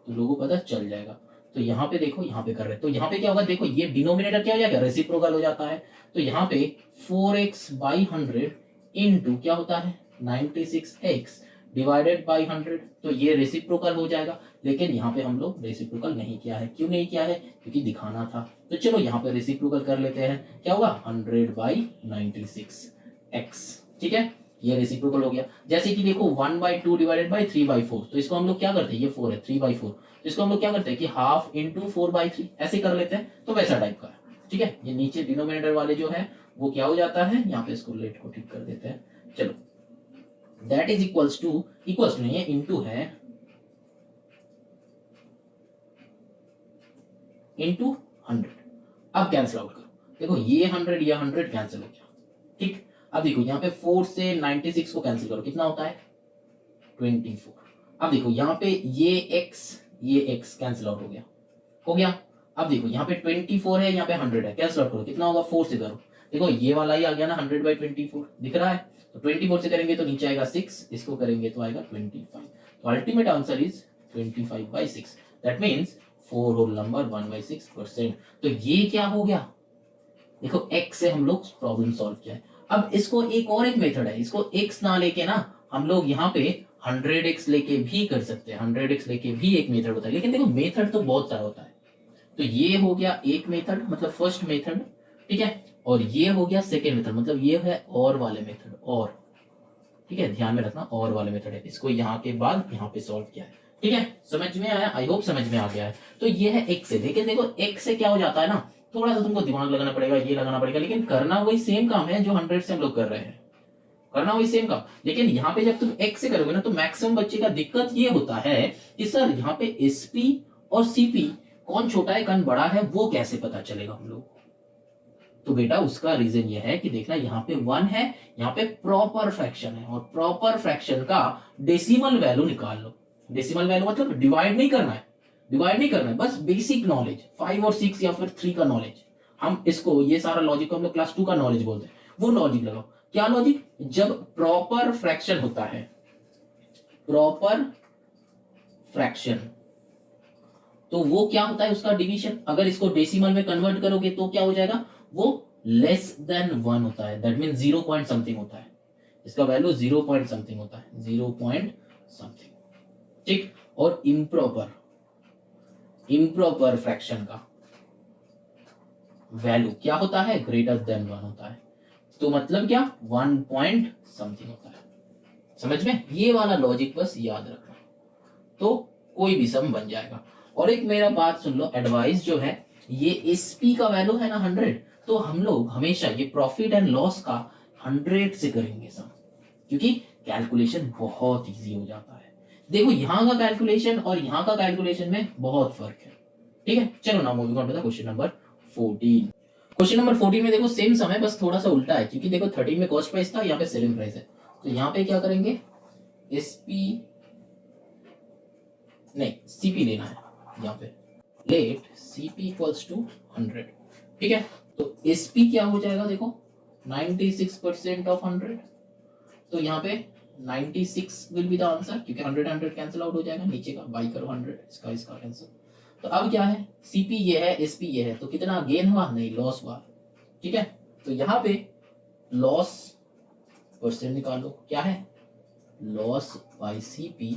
तो लोगों को पता चल जाएगा। तो यहाँ पे देखो, यहाँ पे कर रहे हैं, तो यहाँ पे क्या होगा, देखो ये डिनोमिनेटर क्या हो जाएगा, रेसिप्रोकल हो जाता है। तो यहाँ पे 4x/100 इनटू क्या होता है 96x डिवाइडेड बाई 100, तो ये रेसिप्रोकल हो जाएगा। लेकिन यहाँ पे हम लोग रेसिप्रोकल नहीं किया है, क्यों नहीं किया है, क्योंकि दिखाना था। तो चलो यहाँ पे रेसिप्रोकल कर लेते हैं, क्या होगा 100/96x। ठीक है, ये रेसिप्रोकल हो गया। जैसे कि देखो 1/2 डिवाइडेड बाई 3/4, तो इसको हम लोग क्या करते हैं, ये 4 है 3/4, तो इसको हम लोग क्या करते हैं कि हाफ इंटू 4/3 ऐसे कर लेते हैं, तो वैसा टाइप का है। ठीक है, ये नीचे डिनोमिनेटर वाले जो है वो क्या हो जाता है, यहाँ पे इसको लेट को ठीक कर देते हैं। चलो दैट इज इक्वल्स टू नहीं है, इंटू है, इंटू 100। अब कैंसिल आउट करो, देखो ये 100 ये 100 कैंसिल हो गया। ठीक, अब देखो यहाँ पे 4 से 96 को कैंसिल करो, कितना होता है 24। अब देखो यहाँ पे ये x ये x कैंसिल आउट हो गया। अब देखो यहाँ पे 24 है, यहाँ पे 100 है, कैंसिल आउट करो, कितना होगा 4 से करो, देखो ये वाला ही आ गया ना 100/24 दिख रहा है, तो 24 से करेंगे तो नीचे आएगा 6, इसको करेंगे तो आएगा 25। तो ultimate answer is 25/6, that means 4 whole number 1/6%। तो ये क्या हो गया, देखो x से हम लोग प्रॉब्लम सॉल्व किया है। अब इसको एक मेथड है, इसको x ना लेके ना हम लोग यहाँ पे 100x लेके भी कर सकते हैं, 100x लेके भी एक मेथड होता है, लेकिन देखो मेथड तो बहुत सारा होता है। तो ये हो गया एक मेथड, मतलब फर्स्ट मेथड, ठीक है, और ये हो गया सेकेंड मेथड, मतलब ये है और वाले मेथड, और ठीक है, ध्यान में रखना और वाले मेथड है, इसको यहाँ के बाद यहाँ पे सॉल्व किया है, ठीक है, समझ में आया, आई होप समझ में आ गया है। तो ये है x से, लेकिन देखो x से क्या हो जाता है ना, थोड़ा सा तुमको दिमाग लगाना पड़ेगा, ये लगाना पड़ेगा, लेकिन करना वही सेम काम है जो 100 से हम लोग कर रहे हैं, करना वही सेम काम। लेकिन यहाँ पे जब तुम x से करोगे ना, तो मैक्सिमम बच्चे का दिक्कत ये होता है कि सर यहाँ पे sp और cp कौन छोटा है कौन बड़ा है, वो कैसे पता चलेगा हम लोग। तो बेटा उसका रीजन ये है कि देखना यहाँ पे 1 है, यहाँ पे प्रॉपर फ्रैक्शन है, और प्रॉपर फ्रैक्शन का डेसिमल वैल्यू निकाल लो। डेसिमल वैल्यू मतलब डिवाइड नहीं करना है, डिवाइड नहीं करना है, बस बेसिक नॉलेज 5 और 6 या फिर 3 का नॉलेज, हम इसको ये सारा लॉजिक को हम लोग क्लास 2 का नॉलेज बोलते हैं, वो लॉजिक लगाओ। क्या लॉजिक, जब प्रॉपर फ्रैक्शन होता है, प्रॉपर फ्रैक्शन, तो वो क्या होता है उसका डिवीजन, अगर इसको डेसिमल में कन्वर्ट करोगे तो क्या हो जाएगा, वो लेस देन 1 होता है, दैट मीन 0 पॉइंट समथिंग होता है, इसका वैल्यू 0 पॉइंट समथिंग होता है, 0 पॉइंट समथिंग, ठीक। और इम्प्रॉपर फ्रैक्शन का वैल्यू क्या होता है, ग्रेटर देन 1 होता है, तो मतलब क्या 1 पॉइंट समथिंग होता है, समझ में, ये वाला लॉजिक बस याद रखना, तो कोई भी सम बन जाएगा। और एक मेरा बात सुन लो, एडवाइस जो है, ये एसपी का वैल्यू है ना 100, तो हम लोग हमेशा ये प्रॉफिट एंड लॉस का 100 से करेंगे सम, क्योंकि कैलकुलेशन बहुत इजी हो जाता है। देखो यहाँ का कैलकुलेशन और यहाँ का कैलकुलेशन में बहुत फर्क है, ठीक है। चलो ना moving on to the question number 14। Question number 14 में देखो सेम सम है, बस थोड़ा सा उल्टा है, क्योंकि देखो 13 में कॉस्ट प्राइस था, यहाँ पे सेलिंग प्राइस है, तो यहाँ पे क्या करेंगे, एसपी नहीं सीपी लेना है, यहाँ पे लेट सीपी इक्वल्स टू 100, ठीक है। तो एसपी क्या हो जाएगा, देखो 96% ऑफ 100, तो यहाँ पे 96 विल बी द आंसर, क्योंकि 100 कैंसिल आउट हो जाएगा, नीचे का बाई करो 100, इसका कैंसिल। तो अब क्या है, सीपी ये है, एसपी ये है, तो कितना गेन हुआ, नहीं लॉस हुआ, ठीक है। तो यहाँ पे लॉस परसेंट निकालो, क्या है, loss by CP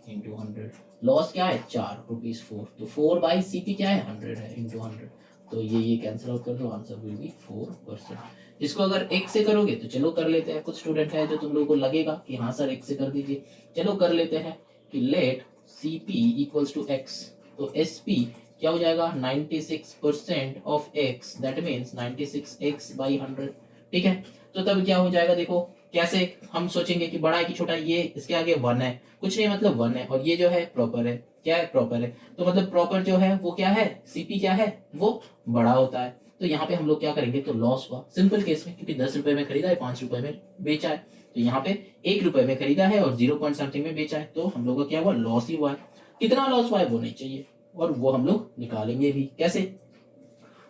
into 100, loss क्या है 4 रुपीज 4, तो 4/CP क्या है 100 है इंटू 100, तो ये कैंसिल आउट कर दो, आंसर विल बी 4%। इसको अगर एक से करोगे तो चलो कर लेते हैं, कुछ स्टूडेंट है जो तुम लोगों को लगेगा कि हाँ सर एक से कर दीजिए, चलो कर लेते हैं कि let CP equals to x, तो SP क्या हो जाएगा 96% of x, that means 96x/100, ठीक है। तो तब क्या हो जाएगा, देखो कैसे हम सोचेंगे कि बड़ा है कि छोटा है, ये इसके आगे 1 है, कुछ नहीं मतलब 1 है, और ये जो है प्रॉपर है, क्या है प्रॉपर है, तो मतलब प्रॉपर जो है वो क्या है, सीपी क्या है, वो बड़ा होता है। तो यहाँ पे हम लोग क्या करेंगे, तो लॉस हुआ सिंपल केस में, क्योंकि 10 रुपए में खरीदा है, 5 रुपए में बेचा है, तो यहाँ पे 1 रुपए में खरीदा है और 0 पॉइंट समथिंग में बेचा है, तो हम लोग का क्या हुआ, लॉस ही हुआ है। कितना लॉस हुआ है वो नहीं चाहिए, और वो हम लोग निकालेंगे भी कैसे,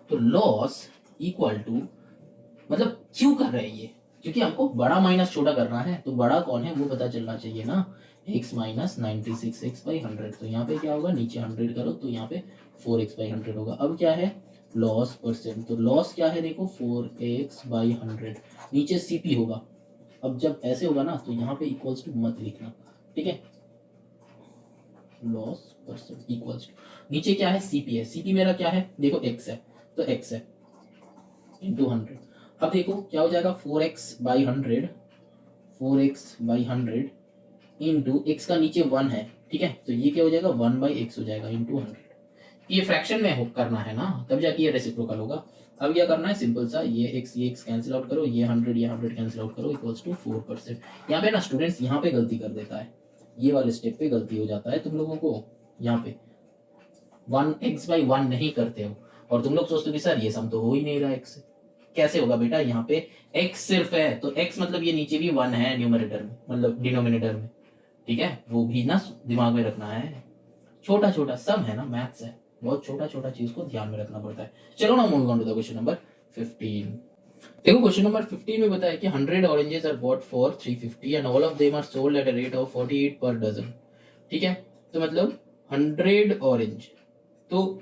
तो लॉस इक्वल टू, मतलब क्यों कर रहे हैं ये, क्योंकि हमको बड़ा माइनस छोटा करना है, तो बड़ा कौन है वो पता चलना चाहिए ना, x माइनस 96x/100, तो यहाँ पे क्या होगा, नीचे 100 करो तो यहाँ पे 4x/100 होगा। अब क्या है, लॉस परसेंट, तो लॉस क्या है देखो 4x/100, नीचे CP होगा। अब जब ऐसे होगा ना, तो यहाँ पे इक्वल्स टू मत लिखना, ठीक है, लॉस परसेंट इक्वल्स टू, नीचे क्या है CP है, CP मेरा क्या है देखो x है, तो x है इंटू 100। अब देखो क्या हो जाएगा 4x/100, 4x/100 इंटू x का नीचे 1 है, ठीक है, तो ये क्या हो जाएगा 1/x हो जाएगा इंटू 100। ये फ्रैक्शन में करना है ना, तब जाके ये रेसिप्रोकल होगा। अब क्या करना है, सिंपल सा, ये x कैंसिल आउट करो, ये 100 कैंसिल आउट करो, इक्वल्स टू 4%। यहाँ पे ना स्टूडेंट्स यहाँ पे गलती कर देता है, ये वाले स्टेप पे गलती हो जाता है तुम लोगों को, यहाँ पे 1x/1 नहीं करते हो, और तुम लोग सोचते हो कि सर ये सम तो हो ही नहीं रहा x से, कैसे होगा बेटा, यहाँ पे x सिर्फ है, तो x मतलब ये नीचे भी 1 है न्यूमरेटर में, मतलब डिनोमिनेटर में, ठीक है, वो भी ना दिमाग में रखना है, छोटा छोटा सम है ना, मैथ्स है, बहुत छोटा छोटा चीज को ध्यान में रखना पड़ता है। चलो ना move on to the question number 15। देखो क्वेश्चन नंबर 15 में बताया कि 100 oranges are bought for 350 and all of them are sold at a rate of 48 per dozen. ठीक है, तो मतलब 100 ऑरेंज, तो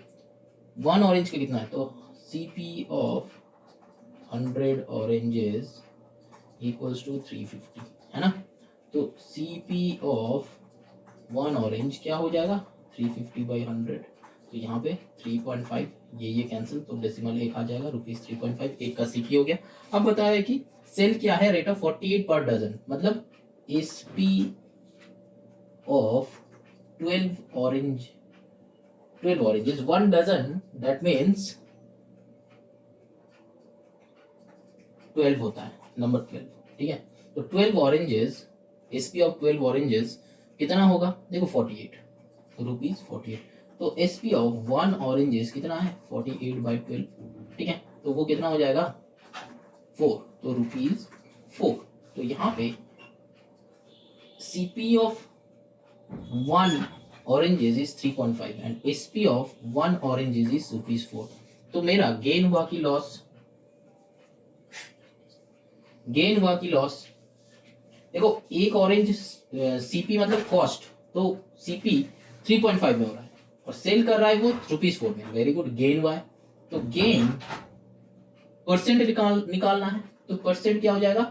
1 ऑरेंज का कितना है, तो CP of 100 oranges equals to 350, है ना। तो सीपी ऑफ 1 ऑरेंज क्या हो जाएगा, 350 बाई 100, तो यहाँ पे 3.5, ये कैंसिल, तो डेसिमल 1 आ जाएगा, ₹3.5, 1 का सीपी हो गया। अब बताया कि सेल क्या है, रेट ऑफ 48 पर डजन, मतलब SP of 12 oranges, 1 dozen, that means 12 होता है, नंबर 12, ठीक है। तो 12 ऑरेंजेस, एसपी ऑफ 12 ऑरेंजेस कितना होगा, देखो 48 ₹48, तो एसपी ऑफ 1 ऑरेंजेस कितना है, 48 बाई 12, ठीक है, तो वो कितना हो जाएगा 4, तो ₹4। तो यहाँ पे CP of 1 oranges is 3.5 and SP of 1 oranges is ₹4। तो मेरा गेन हुआ कि लॉस, देखो एक ऑरेंज सीपी मतलब कॉस्ट, तो सीपी 3.5 में हो रहा है और सेल कर रहा है वो ₹4 में, वेरी गुड, गेन हुआ है। तो गेन परसेंट निकालना है, तो परसेंट क्या हो जाएगा,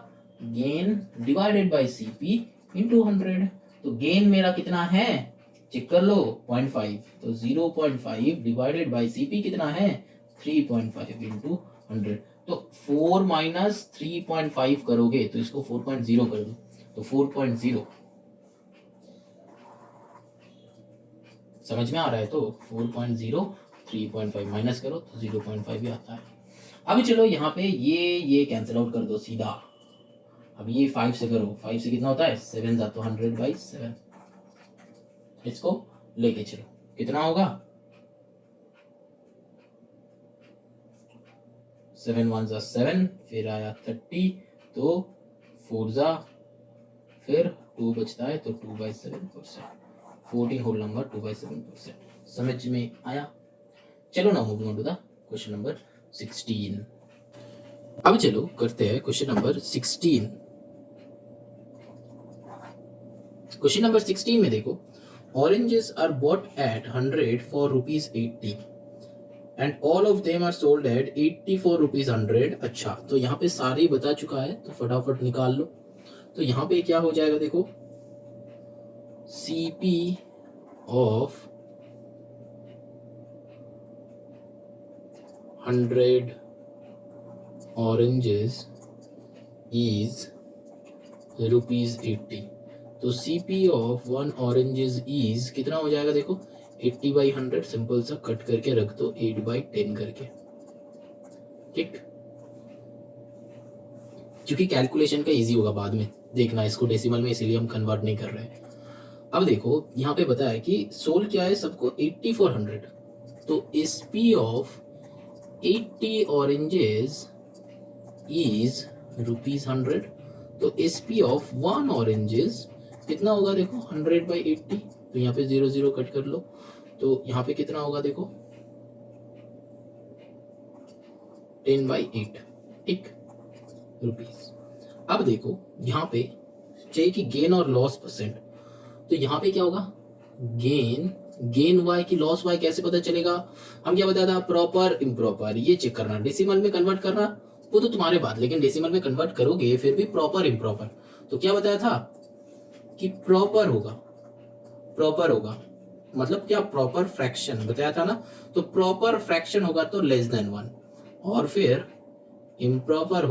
gain divided by CP into 100। तो गेन मेरा कितना है, चेक कर लो, 0.5, तो 0.5 डिवाइडेड बाई सीपी कितना है, 3.5 इंटू 100। तो 4 माइनस 3.5 करोगे तो इसको 4.0 कर दो, तो 4.0 समझ में आ रहा है, तो 4.0 3.5 माइनस करो तो 0.5 ही आता है। अभी चलो यहाँ पे ये कैंसिल आउट कर दो सीधा, अब ये 5 से करो, 5 से कितना होता है, 7 जा, तो 100/7, इसको लेके चलो, कितना होगा, 7 1 जा 7, फिर आया 30, तो 4 जा, फिर 2 बचता है, तो 2/7%, 14 होल नंबर 2/7%। समझ में आया। चलो ना moving on to the question number 16। अब चलो करते हैं क्वेश्चन नंबर 16। क्वेश्चन नंबर 16 में देखो, oranges are bought at 100 for ₹80 and all of them are sold at 80 for ₹100। अच्छा, तो यहाँ पे सारे ही बता चुका है, तो फटाफट निकाल लो। तो यहाँ पे क्या हो जाएगा, देखो CP ऑफ 100 oranges is ₹80। तो CP ऑफ 1 oranges is कितना हो जाएगा, देखो 80/100, सिंपल सा कट करके रख दो 8/10 करके, ठीक, क्योंकि कैलकुलेशन का इजी होगा, बाद में देखना इसको डेसिमल में, इसीलिए हम कन्वर्ट नहीं कर रहे हैं। अब देखो यहाँ पे बताया कि सोल क्या है सबको, 80 for 100, तो SP ऑफ 80 oranges is ₹100। तो SP ऑफ 1 oranges कितना होगा, देखो 100/80, तो यहाँ पे 0 0 कट कर लो, तो यहाँ पे कितना होगा, देखो 10/8, ठीक, रुपीस। अब देखो यहाँ पे चाहिए कि गेन और लॉस परसेंट, तो यहाँ पे क्या होगा, गेन y की लॉस y कैसे पता चलेगा, हम क्या बताया था, प्रॉपर इम्प्रॉपर, ये चेक करना, डेसिमल में कन्वर्ट करना वो तो तुम्हारे बात, लेकिन डेसिमल में कन्वर्ट करोगे फिर भी प्रॉपर इम्प्रॉपर। तो क्या बताया था कि प्रॉपर होगा मतलब क्या, प्रॉपर फ्रैक्शन बताया था ना, तो प्रॉपर फ्रैक्शन होगा तो लेस देन 1, और फिर इम्प्रॉपर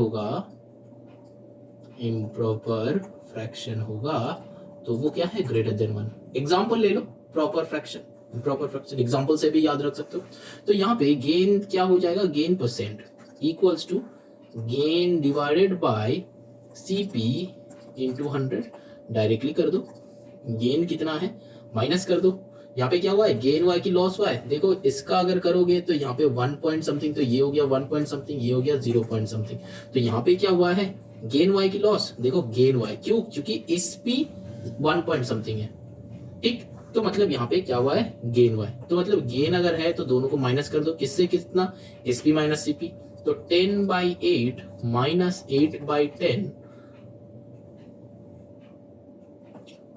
फ्रैक्शन होगा तो वो क्या है, ग्रेटर देन 1। एग्जाम्पल ले लो, प्रॉपर फ्रैक्शन एग्जाम्पल से भी याद रख सकते हो। तो यहाँ पे गेन क्या हो जाएगा, gain percent equals to gain divided by CP into 100, directly कर दो, गेन कितना है माइनस कर दो, यहाँ पे क्या हुआ है, गेन हुआ है कि लॉस हुआ है, देखो इसका अगर करोगे तो यहाँ पे 1 पॉइंट समथिंग, तो ये हो गया 1 पॉइंट समथिंग, ये हो गया 0 पॉइंट समथिंग, तो यहाँ पे क्या हुआ है, गेन हुआ है कि लॉस, देखो गेन हुआ है, क्यों, क्योंकि SP 1 पॉइंट समथिंग है, ठीक। तो मतलब यहाँ पे क्या हुआ है, गेन हुआ है। तो मतलब गेन अगर है तो दोनों को माइनस कर दो, किससे कितना, एसपी माइनस सीपी। तो 10/8 माइनस 8/10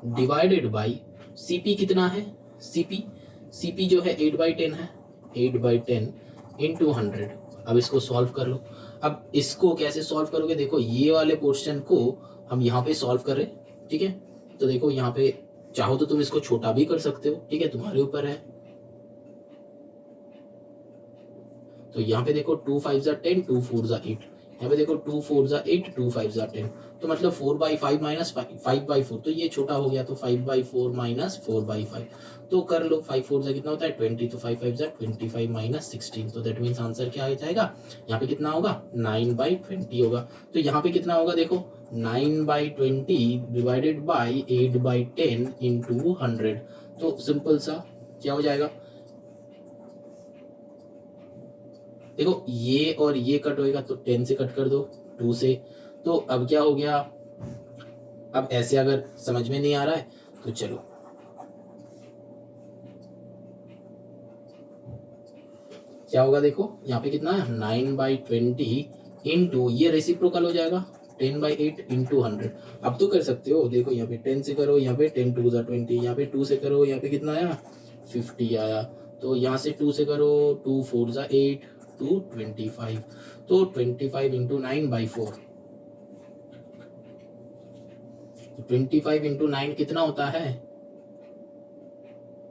डिवाइडेड बाई सीपी कितना है, सीपी जो है 8/10 है, 8/10 इंटू 100। अब इसको सॉल्व कर लो। अब इसको कैसे सॉल्व करोगे, देखो ये वाले पोर्शन को हम यहाँ पे सॉल्व कर रहे, ठीक है। तो देखो यहाँ पे चाहो तो तुम इसको छोटा भी कर सकते हो, ठीक है, तुम्हारे ऊपर है। तो यहाँ पे देखो 2 5 जा 10, 2 4 जा 8, यहाँ पे देखो 2 4 जा 8, 2 5 जा 10, तो मतलब 4/5 माइनस 5/4, तो ये छोटा हो गया, तो 5/4 माइनस 4/5, तो कर लो 5 4 जा कितना होता है 20, तो 5 5 जा 25 माइनस 16, तो दैट मीन्स आंसर क्या आ जाएगा, यहाँ पे कितना होगा 9/20 होगा। तो यहाँ पे कितना होगा देखो 9/20 डिवाइडेड बाई 8/10 इंटू 100, तो सिंपल सा क्या हो जाएगा, देखो ये और ये कट होएगा, तो 10 से कट कर दो, 2 से, तो अब क्या हो गया। अब ऐसे अगर समझ में नहीं आ रहा है तो चलो क्या होगा, देखो यहाँ पे कितना है 9/20 इंटू ये रेसिप्रोकल हो जाएगा 10/8 इंटू 100। अब तो कर सकते हो, देखो यहाँ पे 10 से करो, यहाँ पे 10 2 जा 20, यहाँ पे 2 से करो, यहाँ पे कितना आया 50 आया, तो यहाँ से 2 से करो 2 4 जा 8 2 25, तो 25 इंटू 9/4, 25 इंटू 9 कितना होता है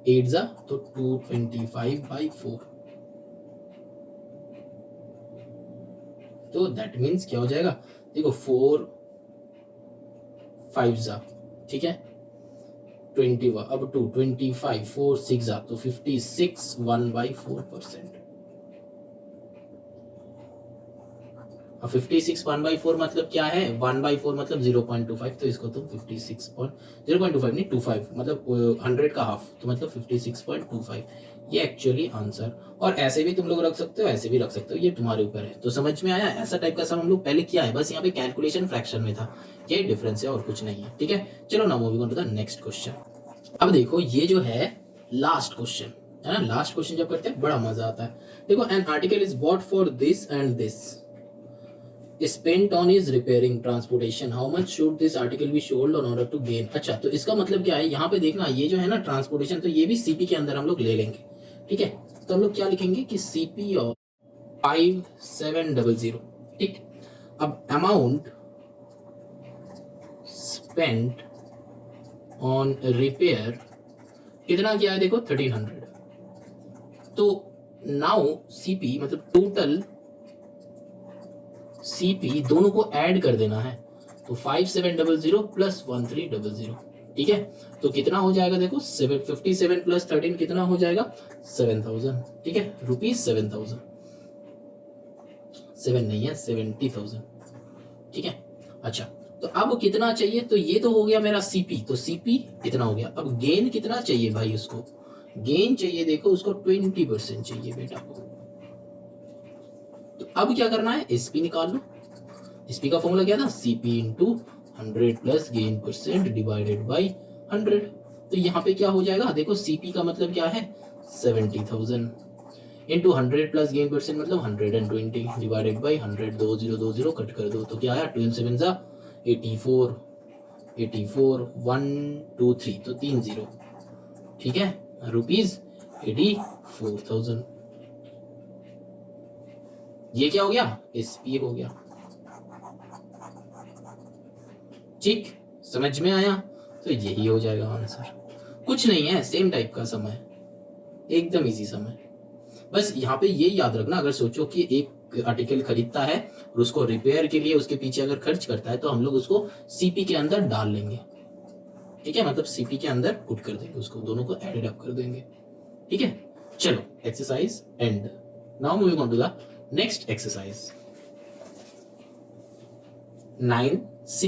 8 जा, तो 225/4, तो दैट मीन्स क्या हो जाएगा, देखो 4 5 जा, ठीक है 20, अब 2 25 4 6 जा, तो 56 1/4%। अब 56 1/4 मतलब क्या है, 1/4 मतलब 0.25, तो इसको तुम 0.25 नहीं 25 मतलब 100 का हाफ, तो मतलब 56.25, ये एक्चुअली आंसर। और ऐसे भी तुम लोग रख सकते हो, ऐसे भी रख सकते हो, ये तुम्हारे ऊपर है। तो समझ में आया, ऐसा टाइप का सम हम लोग पहले किया है, बस यहाँ पे कैलकुलेशन फ्रैक्शन में था, ये डिफरेंस है और कुछ नहीं है, ठीक है। चलो now moving on to the next question. अब देखो ये जो है लास्ट क्वेश्चन है ना, लास्ट क्वेश्चन जब करते हैं बड़ा मजा आता है। देखो an article is bought for this and this spent on is repairing transportation, how much should this article be sold in order to gain। अच्छा, तो इसका मतलब क्या है, यहाँ पे देखना ये जो है ना ट्रांसपोर्टेशन, तो ये भी सीपी के अंदर हम लोग ले लेंगे, ठीक है। तो हम लोग क्या लिखेंगे कि सीपी ऑफ 5700, ठीक। अब अमाउंट स्पेंट ऑन रिपेयर कितना क्या है, देखो 1300, तो नाउ सीपी मतलब टोटल सीपी दोनों को ऐड कर देना है, तो 5700 प्लस 1300, ठीक है। तो कितना हो जाएगा देखो 57 प्लस 13 कितना हो जाएगा 7000, ठीक है, ₹7000, 7 नहीं है 70,000, ठीक है। अच्छा, तो अब कितना चाहिए, तो ये तो हो गया मेरा सीपी, तो सीपी कितना हो गया। अब गेन कितना चाहिए भाई, उसको गेन चाहिए, देखो उसको 20% चाहिए बेटा को। तो अब क्या करना है, एसपी निकाल लो। एसपी का फॉर्मूला क्या था, CP into 100 plus gain percent divided by 100। तो यहाँ पे क्या हो जाएगा, देखो सीपी का मतलब क्या है 70,000 इंटू 100 प्लस गेन परसेंट मतलब 120 डिवाइडेड बाई 100, 2020 कट कर दो, तो क्या आया 12 7 जा 84, 84 1 2 3, तो 3 0, ठीक है, ₹84,000। ये क्या हो गया, एसपी हो गया, ठीक, समझ में आया। तो यही हो जाएगा आंसर, कुछ नहीं है, सेम टाइप का समय, एकदम इजी समय। बस यहाँ पे ये याद रखना, अगर सोचो कि एक आर्टिकल खरीदता है और उसको रिपेयर के लिए उसके पीछे अगर खर्च करता है, तो हम लोग उसको सीपी के अंदर डाल लेंगे, ठीक है, मतलब सीपी के अंदर पुट कर देंगे उसको, दोनों को एडेड अप कर देंगे, ठीक है। चलो exercise end, now moving on to the next exercise 9C।